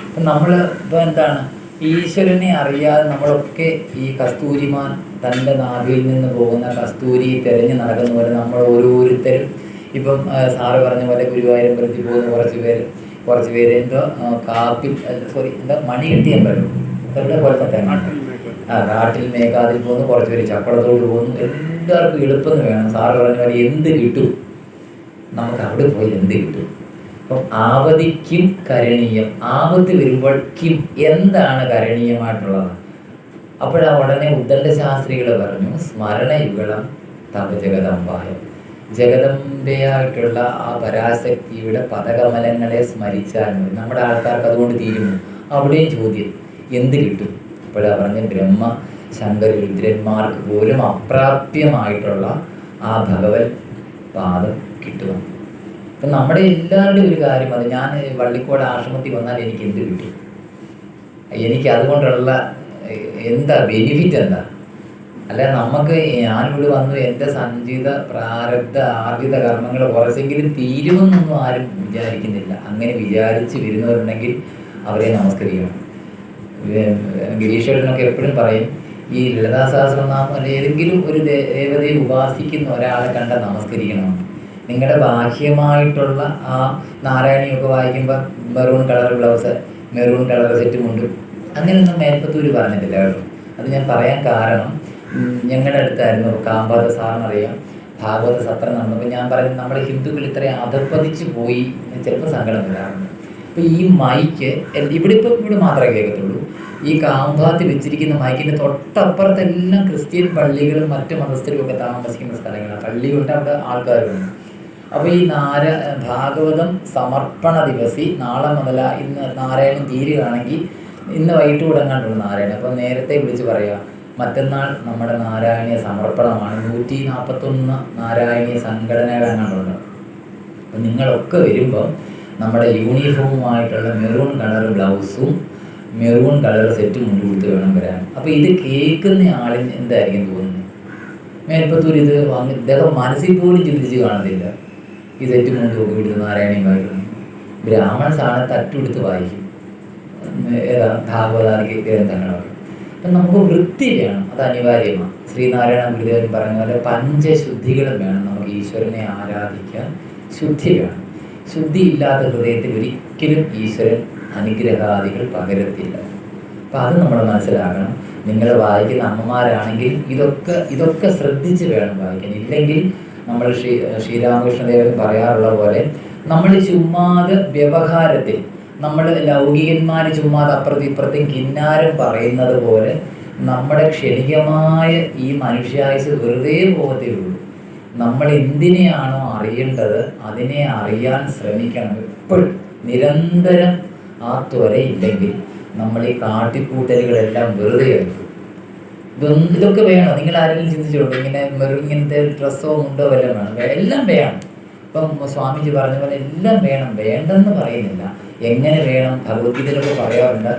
അപ്പം നമ്മൾ ഇപ്പോൾ എന്താണ്, ഈശ്വരനെ അറിയാതെ നമ്മളൊക്കെ ഈ കസ്തൂരിമാൻ തൻ്റെ നാഭിയിൽ നിന്ന് പോകുന്ന കസ്തൂരി തിരഞ്ഞ് നടക്കുന്ന പോലെ നമ്മൾ ഓരോരുത്തരും ഇപ്പം സാറ് പറഞ്ഞ പോലെ ഗുരുവായൂരമ്പലത്തിൽ പോകുന്ന കുറച്ച് പേര് എന്തോ മണി കെട്ടിയാൻ പറ്റും, അവരുടെ കൊല്ലത്തെ കാട്ടിൽ മേഘാതിൽ പോകുന്നു, കുറച്ച് പേര് ചപ്പളത്തോട് പോകുന്നു. എല്ലാവർക്കും എളുപ്പമെന്ന് വേണം. സാറ് പറഞ്ഞ പോലെ എന്ത് കിട്ടും, നമുക്ക് അവിടെ പോയി എന്ത് കിട്ടും. അപ്പം ആപതിക്കും കരണീയം, ആപത്ത് വരുമ്പോൾ കിം, എന്താണ് കരണീയമായിട്ടുള്ളത്? അപ്പോഴാ ഉടനെ ഉദ്ദണ്ഡശാസ്ത്രികൾ പറഞ്ഞു, സ്മരണയുഗളം തവ ജഗദംബായം. ജഗദംബയായിട്ടുള്ള ആ പരാശക്തിയുടെ പദകമലങ്ങളെ സ്മരിച്ചാൽ മതി. നമ്മുടെ ആൾക്കാർക്ക് അതുകൊണ്ട് തീരുന്നു. അവിടെയും ചോദ്യം എന്ത് കിട്ടും? അപ്പോഴാ പറഞ്ഞ ബ്രഹ്മ ശങ്കര രുദ്രന്മാർക്ക് പോലും അപ്രാപ്യമായിട്ടുള്ള ആ ഭഗവത് പാദം കിട്ടുക. അപ്പം നമ്മുടെ എല്ലാവരുടെയും ഒരു കാര്യം അത്, ഞാൻ വള്ളിക്കോട് ആശ്രമത്തിൽ വന്നാൽ എനിക്ക് എന്ത് കിട്ടും, എനിക്ക് അതുകൊണ്ടുള്ള എന്താ ബെനിഫിറ്റ് എന്താ? അല്ല നമുക്ക് ഞാനിവിടെ വന്നു എൻ്റെ സഞ്ചിത പ്രാരബ്ധ ആർജിത കർമ്മങ്ങൾ കുറച്ചെങ്കിലും തീരുമെന്നൊന്നും ആരും വിചാരിക്കുന്നില്ല. അങ്ങനെ വിചാരിച്ച് വരുന്നവരുണ്ടെങ്കിൽ അവരെ നമസ്കരിക്കണം. ഗിരീശ്വരനൊക്കെ എപ്പോഴും പറയും, ഈ ലളിതാ സഹസ്രനാമം അല്ലെ ഏതെങ്കിലും ഒരു ദേവതയെ ഉപാസിക്കുന്ന ഒരാളെ കണ്ട നമസ്കരിക്കണം. നിങ്ങളുടെ ബാഹ്യമായിട്ടുള്ള ആ നാരായണിയൊക്കെ വായിക്കുമ്പോൾ maroon colour blouse, maroon colour set മുണ്ട്, അങ്ങനെയൊന്നും മേൽപ്പത്തൂര് പറഞ്ഞിട്ടില്ല കേട്ടോ. അത് ഞാൻ പറയാൻ കാരണം, ഞങ്ങളുടെ അടുത്തായിരുന്നു കാമ്പാത സാറിനറിയാം, ഭാഗവത സത്രം നടന്നപ്പോൾ ഞാൻ പറയുന്നത് നമ്മുടെ ഹിന്ദുക്കൾ ഇത്രയും അധപ്പതിച്ച് പോയി ചിലപ്പോൾ സങ്കടം വരാറുണ്ട്. അപ്പോൾ ഈ മൈക്ക് ഇവിടെ മാത്രമേ കേൾക്കത്തുള്ളൂ. ഈ കാമ്പാത്തി വെച്ചിരിക്കുന്ന മൈക്കിൻ്റെ തൊട്ടപ്പുറത്തെല്ലാം ക്രിസ്ത്യൻ പള്ളികളും മറ്റു മതസ്ഥരും ഒക്കെ താമസിക്കുന്ന സ്ഥലങ്ങളാണ്. പള്ളിയുണ്ട്, അവിടെ ആൾക്കാരുണ്ട്. അപ്പോൾ ഈ ഭാഗവതം സമർപ്പണ ദിവസി നാളെ മുതല ഇന്ന് നാരായണൻ തീരുകയാണെങ്കിൽ ഇന്ന് വൈകിട്ട് തുടങ്ങാണ്ടുള്ളൂ നാരായണൻ. അപ്പോൾ നേരത്തെ വിളിച്ച് പറയുക, മറ്റന്നാൾ നമ്മുടെ നാരായണീയ സമർപ്പണമാണ്. 141 നാരായണീയ സംഘടനകളെങ്ങാണ്ടുണ്ട്. അപ്പം നിങ്ങളൊക്കെ വരുമ്പം നമ്മുടെ യൂണിഫോമുമായിട്ടുള്ള മെറൂൺ കളർ ബ്ലൗസും മെറൂൺ കളർ സെറ്റും മുന്നിൽ കൊടുത്ത് വേണം വരാൻ. അപ്പോൾ ഇത് കേൾക്കുന്ന ആളിന് എന്തായിരിക്കും തോന്നുന്നത്? മേൽപ്പത്തൂർ ഇത് വാങ്ങി ഇദ്ദേഹം മനസ്സിൽ പോലും ചിന്തിച്ച് കാണത്തില്ല. ഈ സെറ്റ് മുന്നിൽ നോക്കി വിടുന്ന നാരായണീയം വായിക്കണം. ബ്രാഹ്മണ സ്ഥാനത്ത് അറ്റുകൊടുത്ത് വായിക്കും ഭാഗവതാദിക ഗ്രന്ഥങ്ങളൊക്കെ. അപ്പം നമുക്ക് വൃത്തി വേണം, അത് അനിവാര്യമാണ്. ശ്രീനാരായണ ഗുരുദേവൻ പറഞ്ഞ പോലെ പഞ്ചശുദ്ധികളും വേണം നമുക്ക് ഈശ്വരനെ ആരാധിക്കാൻ. ശുദ്ധി വേണം. ശുദ്ധി ഇല്ലാത്ത ഹൃദയത്തിൽ ഒരിക്കലും ഈശ്വരൻ അനുഗ്രഹാദികൾ പകരത്തില്ല. അപ്പം അത് നമ്മൾ മനസ്സിലാക്കണം. നിങ്ങൾ വായിക്കുന്ന അമ്മമാരാണെങ്കിൽ ഇതൊക്കെ ശ്രദ്ധിച്ച് വേണം വായിക്കാൻ. ഇല്ലെങ്കിൽ നമ്മൾ ശ്രീരാമകൃഷ്ണദേവൻ പറയാറുള്ള പോലെ നമ്മൾ ചുമ്മാതെ വ്യവഹാരത്തിൽ നമ്മൾ ലൗകികന്മാർ ചുമ്മാതെ അപ്പുറത്തും ഇപ്പുറത്തും കിന്നാരം പറയുന്നത് പോലെ നമ്മുടെ ക്ഷണികമായ ഈ മനുഷ്യായുസ് വെറുതെ പോകത്തേ ഉള്ളൂ. നമ്മൾ എന്തിനെയാണോ അറിയേണ്ടത് അതിനെ അറിയാൻ ശ്രമിക്കണം. എപ്പോഴും നിരന്തരം ആ ത്വരയില്ലെങ്കിൽ നമ്മൾ ഈ കാട്ടിക്കൂട്ടലുകളെല്ലാം വെറുതെ ആയിരിക്കും. ഇതൊക്കെ വേണം. നിങ്ങൾ ആരെങ്കിലും ചിന്തിച്ചോളൂ, ഇങ്ങനത്തെ ഡ്രസ്സോ മുണ്ടോ വല്ലതും വേണം, എല്ലാം വേണം. ഇപ്പം സ്വാമിജി പറഞ്ഞ പോലെ എല്ലാം വേണം, വേണ്ടെന്ന് പറയുന്നില്ല. എങ്ങനെ വേണം? ഭഗവത്ഗീതയിലൊക്കെ പറയാറുണ്ട്,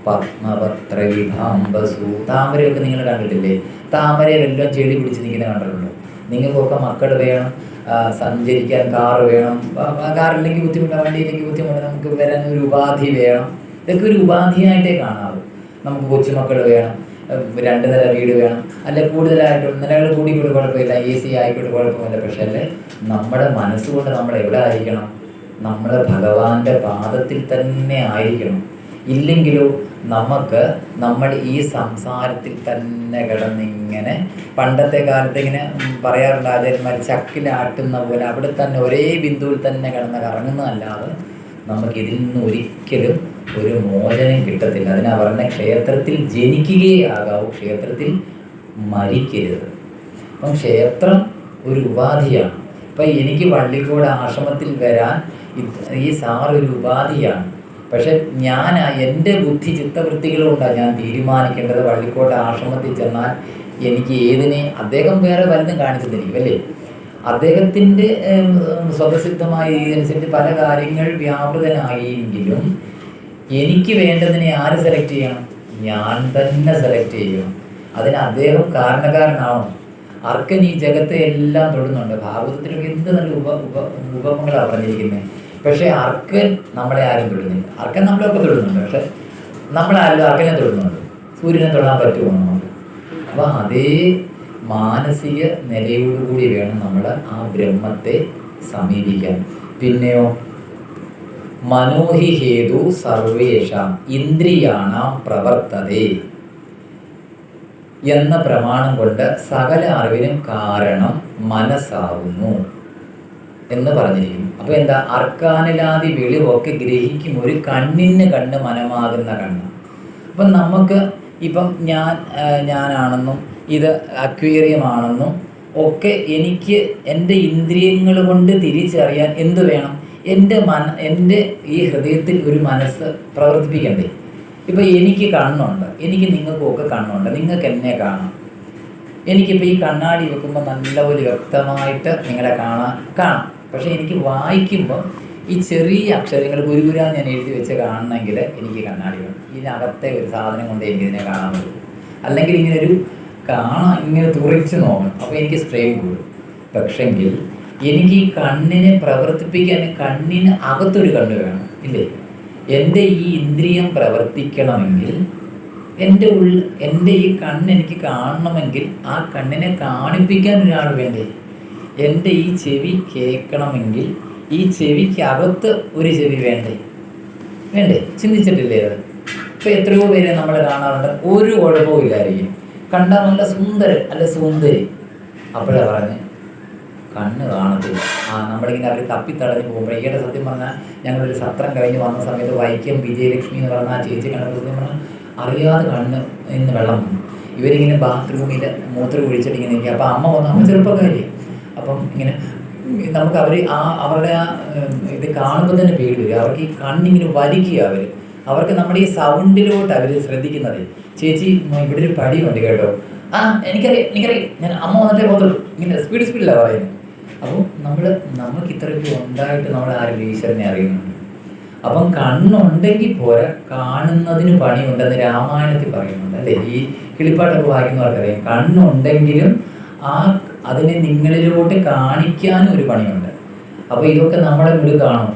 പത്മപത്ര വിഭാംബസു. താമരയൊക്കെ നിങ്ങൾ കണ്ടിട്ടില്ലേ? താമരയിലെല്ലാം ചെടി പിടിച്ച് നിൽക്കുന്ന കണ്ടിട്ടുണ്ടോ? നിങ്ങൾക്കൊക്കെ മക്കൾ വേണം, സഞ്ചരിക്കാൻ കാറ് വേണം. കാറില്ലെങ്കിൽ ബുദ്ധിമുട്ടാണ്, വണ്ടിയില്ലെങ്കിൽ ബുദ്ധിമുട്ട്, നമുക്ക് വരാൻ ഒരു ഉപാധി വേണം. ഇതൊക്കെ ഒരു ഉപാധിയായിട്ടേ കാണാവൂ. നമുക്ക് കൊച്ചുമക്കൾ വേണം, 2 നില വീട് വേണം, അല്ലെ കൂടുതലായിട്ടും നിലകൾ കൂടിക്കൂടി കുഴപ്പമില്ല, AC ആയിക്കോട്ടെ കുഴപ്പമില്ല. പക്ഷേ അല്ലേ നമ്മുടെ മനസ്സുകൊണ്ട് നമ്മൾ എവിടെ ആയിരിക്കണം? നമ്മൾ ഭഗവാന്റെ പാദത്തിൽ തന്നെ ആയിരിക്കണം. ഇല്ലെങ്കിലോ നമ്മൾ ഈ സംസാരത്തിൽ തന്നെ കിടന്നിങ്ങനെ, പണ്ടത്തെ കാലത്ത് ഇങ്ങനെ പറയാറുണ്ട് ആചാര്യന്മാർ, ചക്കിലാട്ടുന്ന പോലെ അവിടെ തന്നെ ഒരേ ബിന്ദുവിൽ തന്നെ കിടന്ന് കറങ്ങുന്നതല്ലാതെ നമുക്കിതിൽ നിന്ന് ഒരിക്കലും ഒരു മോചനം കിട്ടത്തില്ല. അതിനാ പറഞ്ഞ ക്ഷേത്രത്തിൽ ജനിക്കുകയേ ആകാവൂ, ക്ഷേത്രത്തിൽ മരിക്കരുത്. അപ്പം ക്ഷേത്രം ഒരു ഉപാധിയാണ്. ഇപ്പം എനിക്ക് വള്ളിക്കോട് ആശ്രമത്തിൽ വരാൻ ഈ സാറൊരു ഉപാധിയാണ്. പക്ഷെ എൻ്റെ ബുദ്ധി ചിത്തവൃത്തികളുകൊണ്ടാണ് ഞാൻ തീരുമാനിക്കേണ്ടത്. വള്ളിക്കോട് ആശ്രമത്തിൽ ചെന്നാൽ എനിക്ക് ഏതിനെ, അദ്ദേഹം വേറെ വലുതും കാണിച്ചു തരും അല്ലേ? അദ്ദേഹത്തിൻ്റെ സ്വതസിദ്ധമായ ഇതിനനുസരിച്ച് പല കാര്യങ്ങൾ വ്യാപൃതനായെങ്കിലും എനിക്ക് വേണ്ടതിനെ ആര് സെലക്ട് ചെയ്യണം? ഞാൻ തന്നെ സെലക്ട് ചെയ്യണം. അതിന് അദ്ദേഹം കാരണക്കാരനാണോ? അർക്കൻ ഈ ജഗത്തെ എല്ലാം തൊടുന്നുണ്ട്. ഭാഗവതത്തിലൊക്കെ എന്ത് നല്ല ഉപമങ്ങളാണ് പറഞ്ഞിരിക്കുന്നത്. പക്ഷേ അർക്കൻ നമ്മളെ ആരും തൊടുന്നില്ല. അർക്കൻ നമ്മളെയൊക്കെ തൊടുന്നുണ്ട്, പക്ഷെ നമ്മളാരും അർക്കനെ തൊടുന്നുണ്ട്. സൂര്യനെ തൊടാൻ പറ്റുമോ നമുക്ക്? അപ്പോൾ അതേ മാനസിക നിലയോടുകൂടി വേണം നമ്മൾ ആ ബ്രഹ്മത്തെ സമീപിക്കാൻ. പിന്നെയോ മനോഹി ഹേതു സർവേഷാം ഇന്ദ്രിയാണാം പ്രവർത്തതേ എന്ന പ്രമാണം കൊണ്ട് സകല അറിവിനും കാരണം മനസ്സാകുന്നു എന്ന് പറഞ്ഞിരിക്കുന്നു. അപ്പോൾ എന്താ? അർക്കാനിലാദി വെളിവൊക്കെ ഗ്രഹിക്കും ഒരു കണ്ണിന് കണ്ണ് മനമാകുന്ന കണ്ണ്. അപ്പം നമുക്ക് ഇപ്പം ഞാനാണെന്നും ഇത് അക്വേറിയം ആണെന്നും ഒക്കെ എനിക്ക് എൻ്റെ ഇന്ദ്രിയങ്ങൾ കൊണ്ട് തിരിച്ചറിയാൻ എന്ത് വേണം? എൻ്റെ ഈ ഹൃദയത്തിൽ ഒരു മനസ്സ് പ്രവർത്തിപ്പിക്കണ്ടേ? ഇപ്പം എനിക്ക് കണ്ണുണ്ട്, എനിക്ക് നിങ്ങൾക്കൊക്കെ കണ്ണുണ്ട്, നിങ്ങൾക്ക് എന്നെ കാണാം. എനിക്കിപ്പോൾ ഈ കണ്ണാടി വെക്കുമ്പോൾ നല്ലപോലെ വ്യക്തമായിട്ട് നിങ്ങളെ കാണാം. പക്ഷേ എനിക്ക് വായിക്കുമ്പോൾ ഈ ചെറിയ അക്ഷരങ്ങൾ ഗുരുഗുരാ ഞാൻ എഴുതി വെച്ച് കാണണമെങ്കിൽ എനിക്ക് കണ്ണാടി വേണം. ഇതിനകത്തെ ഒരു സാധനം കൊണ്ട് എനിക്കിതിനെ കാണാൻ പറ്റും. അല്ലെങ്കിൽ ഇങ്ങനൊരു ഇങ്ങനെ തുറച്ച് നോക്കണം, അപ്പോൾ എനിക്ക് സ്ട്രെയിൻ കൂടും. പക്ഷെങ്കിൽ എനിക്ക് ഈ കണ്ണിനെ പ്രവർത്തിപ്പിക്കാൻ കണ്ണിന് അകത്തൊരു കണ്ണ് വേണം ഇല്ലേ? എൻ്റെ ഈ ഇന്ദ്രിയം പ്രവർത്തിക്കണമെങ്കിൽ എൻ്റെ ഈ കണ്ണ് എനിക്ക് കാണണമെങ്കിൽ ആ കണ്ണിനെ കാണിപ്പിക്കാൻ ഒരാൾ വേണ്ടേ? എൻ്റെ ഈ ചെവി കേൾക്കണമെങ്കിൽ ഈ ചെവിക്കകത്ത് ഒരു ചെവി വേണ്ടേ? ചിന്തിച്ചിട്ടില്ലേ അത്? ഇപ്പോൾ എത്രയോ പേരെ നമ്മൾ കാണാറുണ്ട്, ഒരു കുഴപ്പവും ഇല്ലായിരിക്കും, കണ്ടാൽ നല്ല സുന്ദരൻ അല്ല സുന്ദരി, അപ്പോഴാണ് പറഞ്ഞ് കണ്ണ് കാണത്തില്ല. നമ്മളിങ്ങനെ അവർ തപ്പിത്തടഞ്ഞ് പോകുമ്പോൾ, ഈയിടെ സത്യം പറഞ്ഞാൽ ഞങ്ങളൊരു സത്രം കഴിഞ്ഞ് വന്ന സമയത്ത് വൈക്കം വിജയലക്ഷ്മി എന്ന് പറഞ്ഞാൽ ആ ചേച്ചി കണ്ടപ്പോൾ സത്യം പറഞ്ഞാൽ അറിയാതെ കണ്ണ് നിന്ന് വെള്ളം വന്നു. ഇവരിങ്ങനെ ബാത്റൂമിൽ മൂത്രം ഒഴിച്ചിട്ട് ഇങ്ങനെ നിൽക്കുക. അപ്പോൾ അമ്മ വന്നു, അമ്മ ചെറുപ്പക്കാരി. അപ്പം ഇങ്ങനെ നമുക്ക് അവരുടെ ഇത് കാണുമ്പോൾ തന്നെ പേടി വരും. അവർക്ക് ഈ കണ്ണിങ്ങനെ വലിക്കുക. അവർക്ക് നമ്മുടെ ഈ സൗണ്ടിലോട്ട് അവർ ശ്രദ്ധിക്കുന്നത്. ചേച്ചി ഇവിടെ ഒരു പടിയുണ്ട് കേട്ടോ, എനിക്കറിയാം, ഞാൻ അമ്മ വന്നിട്ടേ പോകത്തുള്ളൂ, ഇങ്ങനെ സ്പീഡിലാണ് പറയുന്നത്. അപ്പോൾ നമുക്ക് ഇത്രയൊക്കെ ഉണ്ടായിട്ട് നമ്മൾ ആരും ഈശ്വരനെ അറിയുന്നുണ്ട്. അപ്പം കണ്ണുണ്ടെങ്കിൽ പോരാ, കാണുന്നതിന് പണിയുണ്ടെന്ന് രാമായണത്തിൽ പറയുന്നുണ്ട് അല്ലേ? ഈ കിളിപ്പാട്ടൊക്കെ വായിക്കുന്നവർക്കറിയാം, കണ്ണുണ്ടെങ്കിലും അതിനെ നിങ്ങളിലോട്ട് കാണിക്കാനും ഒരു പണിയുണ്ട്. അപ്പോൾ ഇതൊക്കെ നമ്മുടെ വീട് കാണും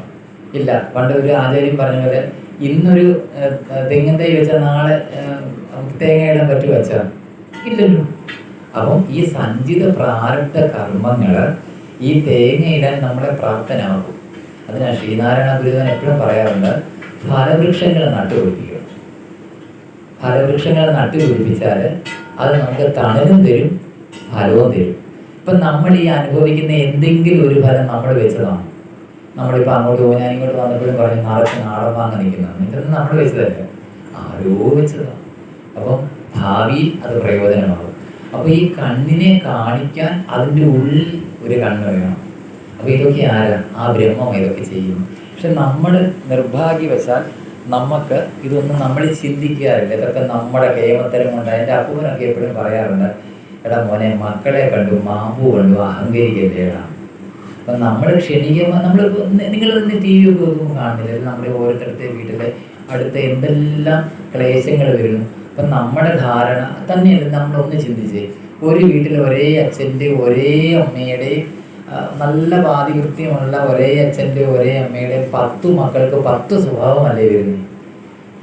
ഇല്ല. പണ്ട് ഒരു ആചാര്യം പറഞ്ഞ പോലെ, ഇന്നൊരു തെങ്ങിൻ തൈ വെച്ചാൽ നാളെ തേങ്ങയിടാൻ പറ്റി വെച്ചാൽ ഇല്ലല്ലോ. അപ്പം ഈ സഞ്ചിത പ്രാരബ്ധ കർമ്മങ്ങൾ ഈ തേങ്ങയിടാൻ നമ്മളെ പ്രാപ്തനാകും. അതിനാണ് ശ്രീനാരായണ ഗുരുദേവൻ എപ്പോഴും പറയാറുണ്ട്, ഫലവൃക്ഷങ്ങൾ നട്ടുപിടിപ്പിക്കുക. ഫലവൃക്ഷങ്ങൾ നട്ടുപിടിപ്പിച്ചാൽ അത് നമുക്ക് തണലും തരും, ഫലവും തരും. ഇപ്പം നമ്മൾ ഈ അനുഭവിക്കുന്ന എന്തെങ്കിലും ഒരു ഫലം നമ്മൾ വെച്ചതാണ്. നമ്മളിപ്പോൾ അങ്ങോട്ട് പോകും, ഞാൻ ഇങ്ങോട്ട് വന്നപ്പോഴും പറഞ്ഞു നിറച്ച് നാടൻ വാങ്ങാൻ നിൽക്കുന്നതാണ്. ഇതൊന്നും നമ്മൾ വെച്ചതല്ല, ആരോ വെച്ചതാണ്. അപ്പം ഭാവിയിൽ അത് പ്രയോജനമാകും. അപ്പോൾ ഈ കണ്ണിനെ കാണിക്കാൻ അതിൻ്റെ ഉള്ളിൽ ഒരു കണ്ണ് വേണം. അപ്പോൾ ഇതൊക്കെ ആരാ? ആ ബ്രഹ്മം ഇതൊക്കെ ചെയ്യുന്നു. പക്ഷെ നമ്മൾ നിർഭാഗ്യവശാൽ നമുക്ക് ഇതൊന്നും നമ്മൾ ചിന്തിക്കാറില്ല. ഇതൊക്കെ നമ്മുടെ കേമത്തരം കൊണ്ട്. എൻ്റെ അപ്പൂപ്പനൊക്കെ എപ്പോഴും പറയാറുണ്ട്, എടാ മോനെ, മക്കളെ കണ്ടു മാമ്പു കണ്ടു അഹങ്കരിക്കല്ലേടാ. അപ്പം നമ്മൾ ക്ഷണിക്കുമ്പോൾ നിങ്ങൾ തന്നെ ടി വി ഒക്കെ നോക്കുമ്പോൾ കാണുന്നില്ല, നമ്മുടെ ഓരോരുത്തരുടെ വീട്ടിലെ അടുത്ത എന്തെല്ലാം ക്ലേശങ്ങൾ വരുന്നു. അപ്പം നമ്മുടെ ധാരണ തന്നെയല്ല. നമ്മളൊന്ന് ചിന്തിച്ച്, ഒരു വീട്ടിൽ ഒരേ അച്ഛൻ്റെ ഒരേ അമ്മയുടെ നല്ല പാതികൃത്യമുള്ള ഒരേ അച്ഛൻ്റെ ഒരേ അമ്മയുടെ 10 മക്കൾക്ക് 10 സ്വഭാവമല്ലേ വരുന്നത്?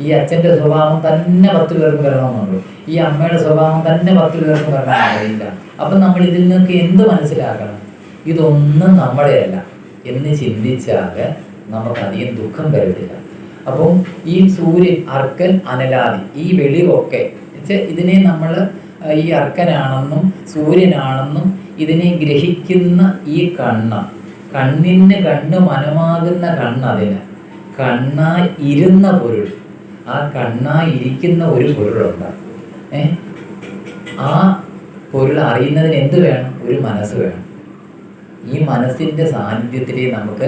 ഈ അച്ഛൻ്റെ സ്വഭാവം തന്നെ 10 പേർക്ക് വരണമെന്നുള്ളൂ, ഈ അമ്മയുടെ സ്വഭാവം തന്നെ 10 പേർക്ക് വരണം അറിയില്ല. അപ്പം നമ്മൾ ഇതിൽ നിന്നൊക്കെ എന്ത് മനസ്സിലാക്കണം? ഇതൊന്നും നമ്മുടെയല്ല എന്ന് ചിന്തിച്ചാൽ നമുക്കധികം ദുഃഖം വരത്തില്ല. അപ്പം ഈ സൂര്യൻ, അർക്കൻ, അനലാദി, ഈ വെളിവൊക്കെ ഇതിനെ നമ്മൾ ഈ അർക്കനാണെന്നും സൂര്യനാണെന്നും ഇതിനെ ഗ്രഹിക്കുന്ന ഈ കണ്ണിന് കണ്ണ് മനമാകുന്ന കണ്ണതിന് കണ്ണായി ഇരുന്ന പൊരുൾ, ആ കണ്ണായി ഇരിക്കുന്ന ഒരു പൊരുളുണ്ട്. ആ പൊരുൾ അറിയുന്നതിന് എന്ത് വേണം? ഒരു മനസ്സ് വേണം. ഈ മനസ്സിൻ്റെ സാന്നിധ്യത്തിലേ നമുക്ക്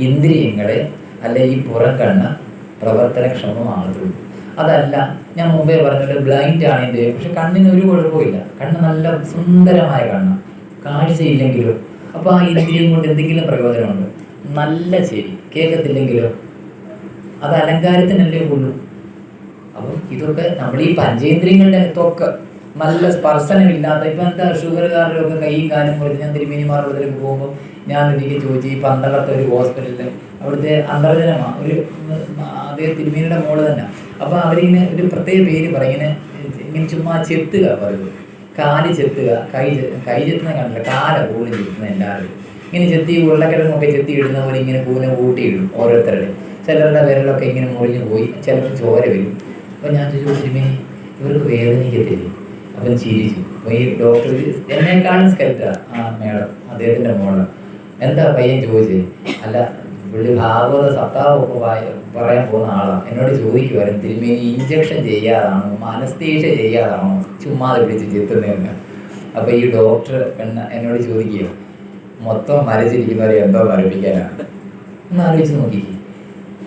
ഇന്ദ്രിയങ്ങളെ അല്ലെ ഈ പുറം കണ്ണ് പ്രവർത്തനക്ഷമമാകത്തുള്ളൂ. അതല്ല, ഞാൻ മുമ്പേ പറഞ്ഞത് ബ്ലൈൻഡ് ആണ് എന്ത്, പക്ഷെ കണ്ണിന് ഒരു കുഴപ്പമില്ല. കണ്ണ് നല്ല സുന്ദരമായ കണ്ണ്, കാഴ്ചയില്ലെങ്കിലോ. അപ്പോൾ ആ ഇന്ദ്രിയം കൊണ്ട് എന്തെങ്കിലും പ്രയോജനമുണ്ട്? നല്ല ചെവി കേൾക്കത്തില്ലെങ്കിലോ? അത് അലങ്കാരത്തിനല്ലേ ഉള്ളൂ. അപ്പം ഇതൊക്കെ നമ്മൾ ഈ പഞ്ചേന്ദ്രിയങ്ങളുടെ ത്വക്ക് നല്ല സ്പർശനമില്ലാത്ത, ഇപ്പം എന്താ ഷുഗറുകാരുടെ ഒക്കെ കൈയും കാലും കൊടുത്ത് ഞാൻ തിരുമേനിമാരുടെ പോകുമ്പോൾ ഞാൻ എനിക്ക് ചോദിച്ചു, ഈ പന്തളത്തെ ഒരു ഹോസ്പിറ്റലിൽ അവിടുത്തെ അന്തർജനമാണ്, ഒരു അതേ തിരുമേനിയുടെ മോള് തന്നെ. അപ്പോൾ അവരിങ്ങനെ ഒരു പ്രത്യേക പേര് പറയും, ഇങ്ങനെ ചുമ്മാ ചെത്തുക പറയുന്നത്, കാല് ചെത്തുക, കൈ ചെത്തുന്ന കണ്ടില്ല, കാല കൂടി ചെത്തുന്ന എല്ലാവരും ഇങ്ങനെ ചെത്തി, ഉരുളക്കിഴങ്ങൊക്കെ ചെത്തി ഇടുന്ന പോലെ ഇങ്ങനെ കൂനെ കൂട്ടിയിടും ഓരോരുത്തരുടെ. ചിലരുടെ വിരലൊക്കെ ഇങ്ങനെ മുറിഞ്ഞു പോയി, ചിലർക്ക് ചോര വരും. അപ്പോൾ ഞാൻ ചോദിച്ചു, തിരുമേനി ഇവർക്ക് വേദനിക്കത്തില്ലേ? അപ്പം ചിരിച്ചു. അപ്പോൾ ഈ ഡോക്ടർ എന്നെക്കാളും സ്കെൽറ്റാ മേഡം, അദ്ദേഹത്തിൻ്റെ മോള്. എന്താ പയ്യൻ ചോദിച്ചത്? അല്ല, പുള്ളി ഭാഗവത സത്താവൊക്കെ പറയാൻ പോകുന്ന ആളാണ്. എന്നോട് ചോദിക്കുമായിരുന്നു, തിരുമേനി ഇഞ്ചക്ഷൻ ചെയ്യാതാണോ, അനസ്തീഷ്യ ചെയ്യാതാണോ ചുമ്മാതെ പിടിച്ച് ചെത്തുന്നതെന്ന്. അപ്പോൾ ഈ ഡോക്ടർ എന്നോട് ചോദിക്കുക, മൊത്തം മരച്ചിരിക്കുന്നവരെ എന്തോ മരപ്പിക്കാനാണ്? ഒന്ന് ആലോചിച്ച് നോക്കിക്കേ.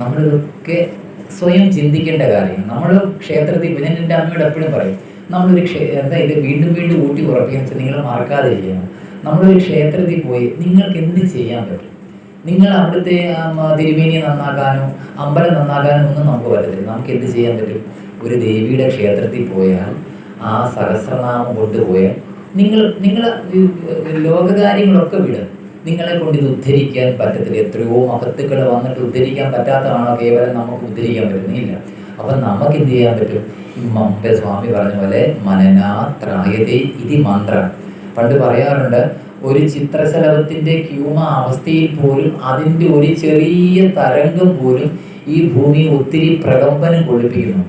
നമ്മളിതൊക്കെ സ്വയം ചിന്തിക്കേണ്ട കാര്യങ്ങൾ. നമ്മൾ ക്ഷേത്രത്തിൽ, ഞാൻ എൻ്റെ അമ്മയോട് എപ്പോഴും പറയും, നമ്മളൊരു ഇത് വീണ്ടും വീണ്ടും ഊട്ടി ഉറപ്പിക്കുന്ന വെച്ചാൽ നിങ്ങൾ മറക്കാതെ ചെയ്യണം. നമ്മളൊരു ക്ഷേത്രത്തിൽ പോയി നിങ്ങൾക്ക് എന്ത് ചെയ്യാൻ പറ്റും? നിങ്ങൾ അവിടുത്തെ തിരുമേനിയെ നന്നാക്കാനോ അമ്പലം നന്നാക്കാനോ ഒന്നും നമുക്ക് പറ്റത്തില്ല. നമുക്ക് എന്ത് ചെയ്യാൻ പറ്റും? ഒരു ദേവിയുടെ ക്ഷേത്രത്തിൽ പോയാൽ ആ സഹസ്രനാമം കൊണ്ടുപോയാൽ നിങ്ങൾ ലോകകാര്യങ്ങളൊക്കെ വിടുക. നിങ്ങളെ കൊണ്ട് ഇത് ഉദ്ധരിക്കാൻ പറ്റത്തില്ല. എത്രയോ മഹത്തുക്കൾ വന്നിട്ട് ഉദ്ധരിക്കാൻ പറ്റാത്തതാണോ കേവലം നമുക്ക് ഉദ്ധരിക്കാൻ പറ്റുന്നില്ല. അപ്പം നമുക്ക് എന്ത് ചെയ്യാൻ പറ്റും? മുമ്പേ സ്വാമി പറഞ്ഞ പോലെ മനനാത്രായതേ ഇതി മന്ത്രം. പണ്ട് പറയാറുണ്ട്, ഒരു ചിത്രശലഭത്തിൻ്റെ ക്യൂമ അവസ്ഥയിൽ പോലും അതിൻ്റെ ഒരു ചെറിയ തരംഗം പോലും ഈ ഭൂമിയെ ഒത്തിരി പ്രകമ്പനം കൊള്ളിപ്പിക്കുന്നുണ്ട്.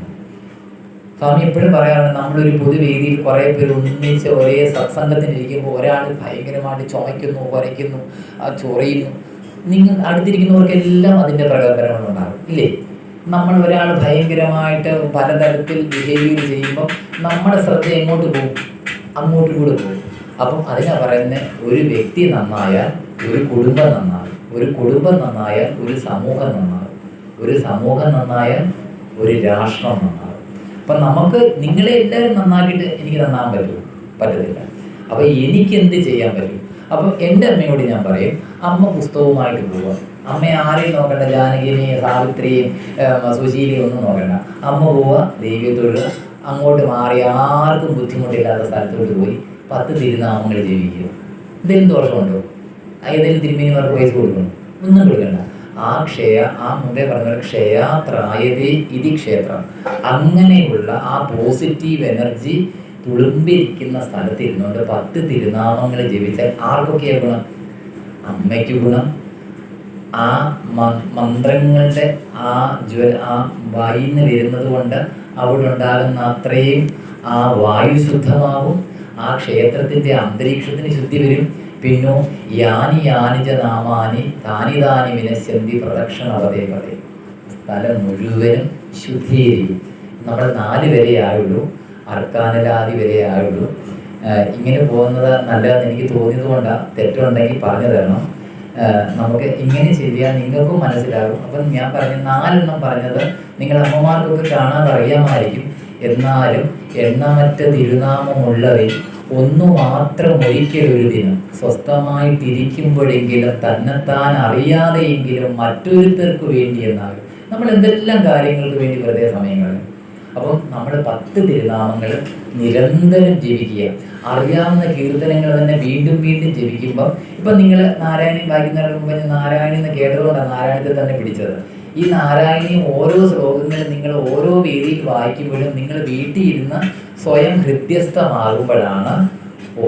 സ്വാമി എപ്പോഴും പറയാറുണ്ട്, നമ്മളൊരു പൊതുവേദിയിൽ കുറേ പേര് ഒന്നിച്ച് ഒരേ സത്സംഗത്തിനിരിക്കുമ്പോൾ ഒരാൾ ഭയങ്കരമായിട്ട് ചുമയ്ക്കുന്നു, കുരയ്ക്കുന്നു, ചൊറിയുന്നു, നിങ്ങൾ അടുത്തിരിക്കുന്നവർക്കെല്ലാം അതിൻ്റെ പ്രകമ്പനങ്ങളുണ്ടാകും ഇല്ലേ? നമ്മൾ ഒരാൾ ഭയങ്കരമായിട്ട് പലതരത്തിൽ ബിഹേവിയർ ചെയ്യുമ്പോൾ നമ്മുടെ ശ്രദ്ധ എങ്ങോട്ട് പോകും? അങ്ങോട്ട് കൂടെ പോകും. അപ്പം അതിനാ പറയുന്നത്, ഒരു വ്യക്തി നന്നായാൽ ഒരു കുടുംബം നന്നാകും, ഒരു കുടുംബം നന്നായാൽ ഒരു സമൂഹം നന്നാകും, ഒരു സമൂഹം നന്നായാൽ ഒരു രാഷ്ട്രം നന്നാകും. അപ്പം നമുക്ക് നിങ്ങളെ എല്ലാവരും നന്നാക്കിയിട്ട് എനിക്ക് നന്നാകാൻ പറ്റുമോ? പറ്റത്തില്ല. അപ്പം എനിക്ക് എന്ത് ചെയ്യാൻ പറ്റും? അപ്പം എൻ്റെ അമ്മയോട് ഞാൻ പറയും, അമ്മ പുസ്തകവുമായിട്ട് പോവുക. അമ്മയെ ആരെയും നോക്കണ്ട, ജാനകിനെയും സാവിത്രിയും സുശീലയും ഒന്നും നോക്കണ്ട. അമ്മ പോവുക, ദേവിയെ തൊഴുക, അങ്ങോട്ട് മാറി ആർക്കും ബുദ്ധിമുട്ടില്ലാത്ത സ്ഥലത്തോട്ട് പോയി 10 തിരുനാമങ്ങൾ ജപിക്കുക. എന്തെങ്കിലും ദോഷമുണ്ടോ? ഏതെങ്കിലും തിരുമേനിമാർക്ക് പൈസ കൊടുക്കണം? ഒന്നും കൊടുക്കണ്ട. ആ മുമ്പേ പറഞ്ഞ ക്ഷയാത്രായതേ ഇതി ക്ഷേത്രം. അങ്ങനെയുള്ള ആ പോസിറ്റീവ് എനർജി തുളുമ്പിരിക്കുന്ന സ്ഥലത്തിരുന്നുകൊണ്ട് 10 തിരുനാമങ്ങൾ ജപിച്ചാൽ ആർക്കൊക്കെയാണ് ഗുണം? അമ്മയ്ക്ക് ഗുണം. ആ മന്ത്രങ്ങളുടെ ആ വായിന്ന് വരുന്നത് കൊണ്ട് അവിടെ ഉണ്ടാകുന്ന അത്രയും ആ വായു ശുദ്ധമാകും. ആ ക്ഷേത്രത്തിൻ്റെ അന്തരീക്ഷത്തിന് ശുദ്ധി വരും. പിന്നോ യാനി യാനിജ നാമാനി താനി താനി വിനശ്യന്തി പ്രദക്ഷിണവതേ പതേ. സ്ഥലം മുഴുവനും ശുദ്ധീകരിക്കും. നമ്മൾ 4 വരെ ആയുള്ളൂ, അർക്കാനലാദി വരെ ആയുള്ളൂ. ഇങ്ങനെ പോകുന്നത് നല്ലതെന്ന് എനിക്ക് തോന്നിയത് കൊണ്ടാണ്. തെറ്റുണ്ടെങ്കിൽ പറഞ്ഞു തരണം. നമുക്ക് ഇങ്ങനെ ചെയ്യാൻ നിങ്ങൾക്കും മനസ്സിലാകും. അപ്പം ഞാൻ പറഞ്ഞ 4 പറഞ്ഞത് നിങ്ങൾ അമ്മമാർക്കൊക്കെ കാണാതെ അറിയാമായിരിക്കും. എന്നാലും എണ്ണമറ്റ തിരുനാമമുള്ളവർ ഒന്നു മാത്രം ഒരിക്കലൊരു ദിനം സ്വസ്ഥമായിട്ടിരിക്കുമ്പോഴെങ്കിലും തന്നെത്താൻ അറിയാതെയെങ്കിലും മറ്റൊരുത്തർക്ക് വേണ്ടി എന്നാകും. നമ്മൾ എന്തെല്ലാം കാര്യങ്ങൾക്ക് വേണ്ടി വെറുതെ സമയങ്ങൾ. അപ്പം നമ്മൾ 10 തിരുനാമങ്ങൾ നിരന്തരം ജപിക്കുക. അറിയാവുന്ന കീർത്തനങ്ങൾ തന്നെ വീണ്ടും വീണ്ടും ജപിക്കുമ്പം, ഇപ്പം നിങ്ങൾ നാരായണി വായിക്കുന്നതിന് മുമ്പ് ഞാൻ നാരായണി എന്ന് കേട്ടതുകൊണ്ടാണ് നാരായണത്തെ തന്നെ പിടിച്ചത്. ഈ നാരായണി ഓരോ ശ്ലോകങ്ങളും നിങ്ങൾ ഓരോ വേദിയിൽ വായിക്കുമ്പോഴും നിങ്ങൾ വീട്ടിൽ ഇരുന്ന് സ്വയം ഹൃദ്യസ്ഥമാകുമ്പോഴാണ്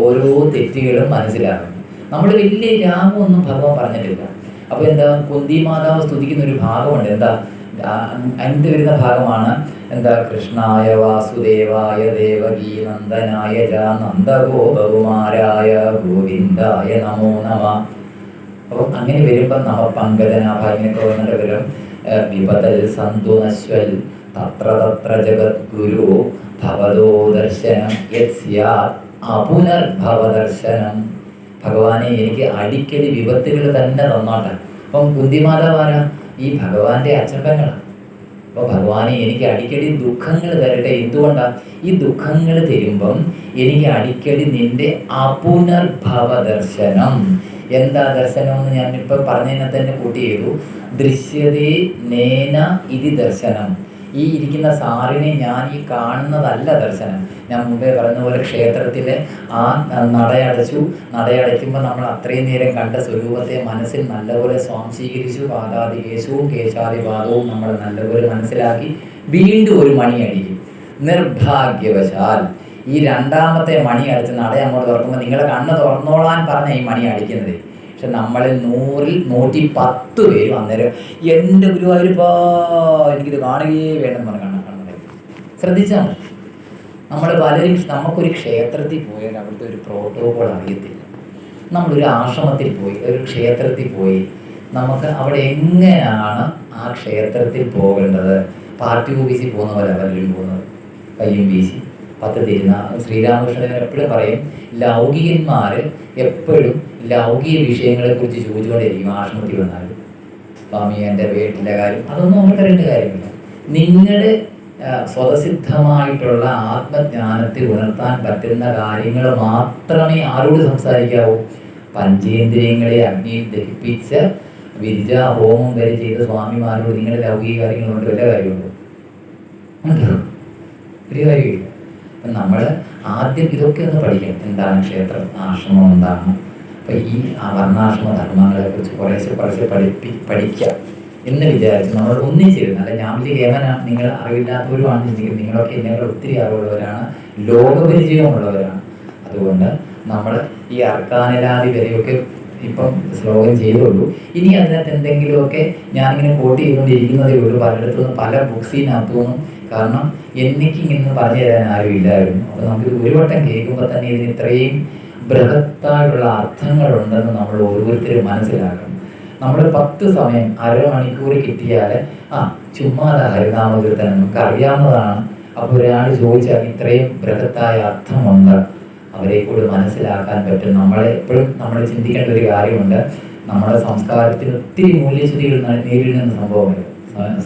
ഓരോ തെറ്റുകളും മനസ്സിലാകുന്നത്. നമ്മൾ വലിയ രാഗമൊന്നും ഭഗവാൻ പറഞ്ഞിട്ടില്ല. അപ്പോൾ എന്താ, കുന്തി മാതാവ് സ്തുതിക്കുന്ന ഒരു ഭാഗമുണ്ട്. എന്താ അതിൻ്റെ വരുന്ന ഭാഗമാണ് എന്താ, കൃഷ്ണായ വാസുദേവായ ദേവകീ നന്ദനായ ച നന്ദഗോപകുമാരായ ഗോവിന്ദായ നമോ നമ. അപ്പം അങ്ങനെ വരുമ്പം നമ പങ്കജനാഭ ഇങ്ങനെയൊക്കെ വന്നിട്ട് വരും. വിപതൽ സന്തു നശ്വൽ തത്ര തത്ര ജഗദ്ഗുരു ഭവതോ ദർശനം യത് സ്യാത് അപുനർഭവദർശനം. ഭഗവാനെ എനിക്ക് അടിക്കടി വിപത്തുകൾ തന്നെ തന്നോട്ടെ. അപ്പം കുന്തിമാതാവാര ഈ ഭഗവാന്റെ അച്ചമ്പങ്ങളാണ്. അപ്പോൾ ഭഗവാനെ എനിക്ക് അടിക്കടി ദുഃഖങ്ങൾ തരട്ടെ. എന്തുകൊണ്ടാണ്? ഈ ദുഃഖങ്ങൾ തരുമ്പം എനിക്ക് അടിക്കടി നിന്റെ അപുനർഭവ ദർശനം. എന്താ ദർശനം എന്ന് ഞാനിപ്പോൾ പറഞ്ഞതിനെ തന്നെ കൂട്ടി ചെയ്തു. ദൃശ്യതേ നേന ഇതി ദർശനം. ഈ ഇരിക്കുന്ന സാറിനെ ഞാൻ ഈ കാണുന്നതല്ല ദർശനം. ഞാൻ മുമ്പേ പറഞ്ഞ പോലെ ക്ഷേത്രത്തിലെ ആ നടയടയ്ക്കുമ്പോൾ നമ്മൾ അത്രയും നേരം കണ്ട സ്വരൂപത്തെ മനസ്സിൽ നല്ലപോലെ സ്വാംശീകരിച്ചു. പാദാദികേശവും കേശാദിപാദവും നമ്മൾ നല്ലപോലെ മനസ്സിലാക്കി വീണ്ടും ഒരു മണി അടിക്കും. നിർഭാഗ്യവശാൽ ഈ 2ാമത്തെ മണി അടിച്ച് നട അങ്ങോട്ട് തുറക്കുമ്പോൾ നിങ്ങളെ കണ്ണ് തുറന്നോളാൻ പറഞ്ഞ ഈ മണി അടിക്കുന്നത്. പക്ഷെ നമ്മളിൽ 100ൽ 110 പേരും അന്നേരം എൻ്റെ ഗുരുവായൂരപ്പാ എനിക്കിത് കാണുകയേ വേണ്ടെന്ന് പറഞ്ഞ് കണ്ണത്. ശ്രദ്ധിച്ചാൽ മതി. നമ്മൾ പലരും നമുക്കൊരു ക്ഷേത്രത്തിൽ പോയാൽ അവിടുത്തെ ഒരു പ്രോട്ടോകോൾ അറിയത്തില്ല. നമ്മളൊരു ആശ്രമത്തിൽ പോയി, ഒരു ക്ഷേത്രത്തിൽ പോയി, നമുക്ക് അവിടെ എങ്ങനെയാണ് ആ ക്ഷേത്രത്തിൽ പോകേണ്ടത്? പാർട്ടി ഓഫീസിൽ പോകുന്ന പോലെ പലരും പോകുന്നത്. കയ്യും വീശി 10 തിരുനാമം. ശ്രീരാമകൃഷ്ണൻ എപ്പോഴും പറയും, ലൗകികന്മാർ എപ്പോഴും ലൗകിക വിഷയങ്ങളെക്കുറിച്ച് ചോദിച്ചുകൊണ്ടിരിക്കും ആശ്രമത്തിൽ വന്നാൽ. സ്വാമി എൻ്റെ വീട്ടിലെ കാര്യം അതൊന്നും നമുക്ക് അറിയേണ്ട കാര്യമില്ല. നിങ്ങളുടെ സ്വതസിദ്ധമായിട്ടുള്ള ആത്മജ്ഞാനത്തെ ഉണർത്താൻ പറ്റുന്ന കാര്യങ്ങൾ മാത്രമേ ആരോട് സംസാരിക്കാവൂ? പഞ്ചേന്ദ്രിയങ്ങളെ അഗ്നിയിൽ ദഹിപ്പിച്ച വിരിജ ഹോമം വരെ ചെയ്ത സ്വാമിമാരോട് നിങ്ങളുടെ ലൗകിക കാര്യങ്ങളുണ്ട് വല്ല കാര്യമുണ്ടോ? ഒരു കാര്യമില്ല. അപ്പം നമ്മൾ ആദ്യം ഇതൊക്കെ ഒന്ന് പഠിക്കണം. എന്താണ് ക്ഷേത്രം, ആശ്രമം എന്താണ്, അപ്പോൾ ഈ വർണ്ണാശ്രമ ധർമ്മങ്ങളെക്കുറിച്ച് കുറേശ്ശെ പഠിക്കാം എന്ന് വിചാരിച്ച് നമ്മൾ ഒന്നിച്ചിരുന്നു. അല്ല ഞാൻ വലിയ കേവനാണ്, നിങ്ങൾ അറിവില്ലാത്തവരുമാണ് ചിന്തിക്കുന്നത്. നിങ്ങളൊക്കെ എന്നെക്കാൾ ഒത്തിരി അറിവുള്ളവരാണ്, ലോകപരിചയമുള്ളവരാണ്. അതുകൊണ്ട് നമ്മൾ ഈ അർക്കാനിലാദി വരെയൊക്കെ ഇപ്പം ശ്ലോകം ചെയ്തുള്ളൂ. ഇനി അതിനകത്ത് എന്തെങ്കിലുമൊക്കെ ഞാനിങ്ങനെ കോട്ട് ചെയ്തുകൊണ്ടിരിക്കുന്നതേ ഉള്ളൂ പലയിടത്തുനിന്നും, പല ബുക്സിനകത്തുനിന്നും. കാരണം എനിക്കിങ്ങനെ പറഞ്ഞു തരാൻ ആരും ഇല്ലായിരുന്നു. അപ്പോൾ നമുക്കിത് ഒരു വട്ടം കേൾക്കുമ്പോൾ തന്നെ ഇതിന് ഇത്രയും ബൃഹത്തായിട്ടുള്ള അർത്ഥങ്ങളുണ്ടെന്ന് നമ്മൾ ഓരോരുത്തരും മനസ്സിലാക്കണം. നമ്മൾ 10 സമയം അരമണിക്കൂർ കിട്ടിയാൽ ചുമ്മാതെ ഹരിനാമകീർത്തനം നമുക്ക് അറിയാവുന്നതാണ്. അപ്പോൾ ഒരാൾ ചോദിച്ചാൽ ഇത്രയും ബൃഹത്തായ അർത്ഥമുണ്ട്, അവരെ കൂടി മനസ്സിലാക്കാൻ പറ്റും. നമ്മളെ എപ്പോഴും നമ്മൾ ചിന്തിക്കേണ്ട ഒരു കാര്യമുണ്ട്, നമ്മുടെ സംസ്കാരത്തിന് ഒത്തിരി മൂല്യച്യുതികൾ നേരിടുന്ന സംഭവങ്ങൾ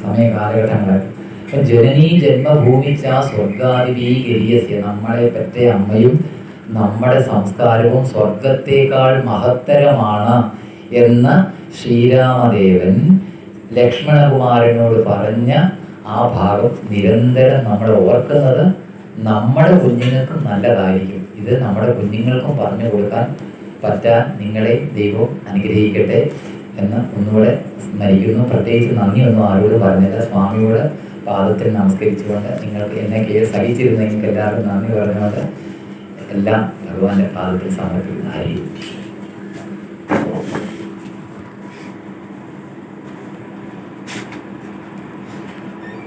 സമയ കാലഘട്ടങ്ങളായിരുന്നു. അപ്പം ജനനീ ജന്മഭൂമിച്ച സ്വർഗാദിവീ ഗരീയസ്യ, നമ്മളെ പറ്റ അമ്മയും നമ്മുടെ സംസ്കാരവും സ്വർഗത്തേക്കാൾ മഹത്തരമാണ് എന്ന് ശ്രീരാമദേവൻ ലക്ഷ്മണകുമാരനോട് പറഞ്ഞ ആ ഭാഗം നിരന്തരം നമ്മൾ ഓർക്കുന്നത് നമ്മുടെ കുഞ്ഞുങ്ങൾക്കും നല്ലതായിരിക്കും. ഇത് നമ്മുടെ കുഞ്ഞുങ്ങൾക്കും പറഞ്ഞു കൊടുക്കാൻ പറ്റാൻ നിങ്ങളെ ദൈവം അനുഗ്രഹിക്കട്ടെ എന്ന് ഒന്നുകൂടെ സ്മരിക്കുന്നു. പ്രത്യേകിച്ച് നന്ദിയൊന്നും ആരോട് പറഞ്ഞില്ല. സ്വാമിയോട് പാദത്തിൽ നമസ്കരിച്ചുകൊണ്ട് നിങ്ങൾക്ക് എന്നെ സഹിച്ചിരുന്ന നിങ്ങൾക്ക് എല്ലാവർക്കും നന്ദി പറഞ്ഞുകൊണ്ട് എല്ലാം ഭഗവാന്റെ പാദത്തിൽ സമർപ്പിക്കുന്ന ഹരി.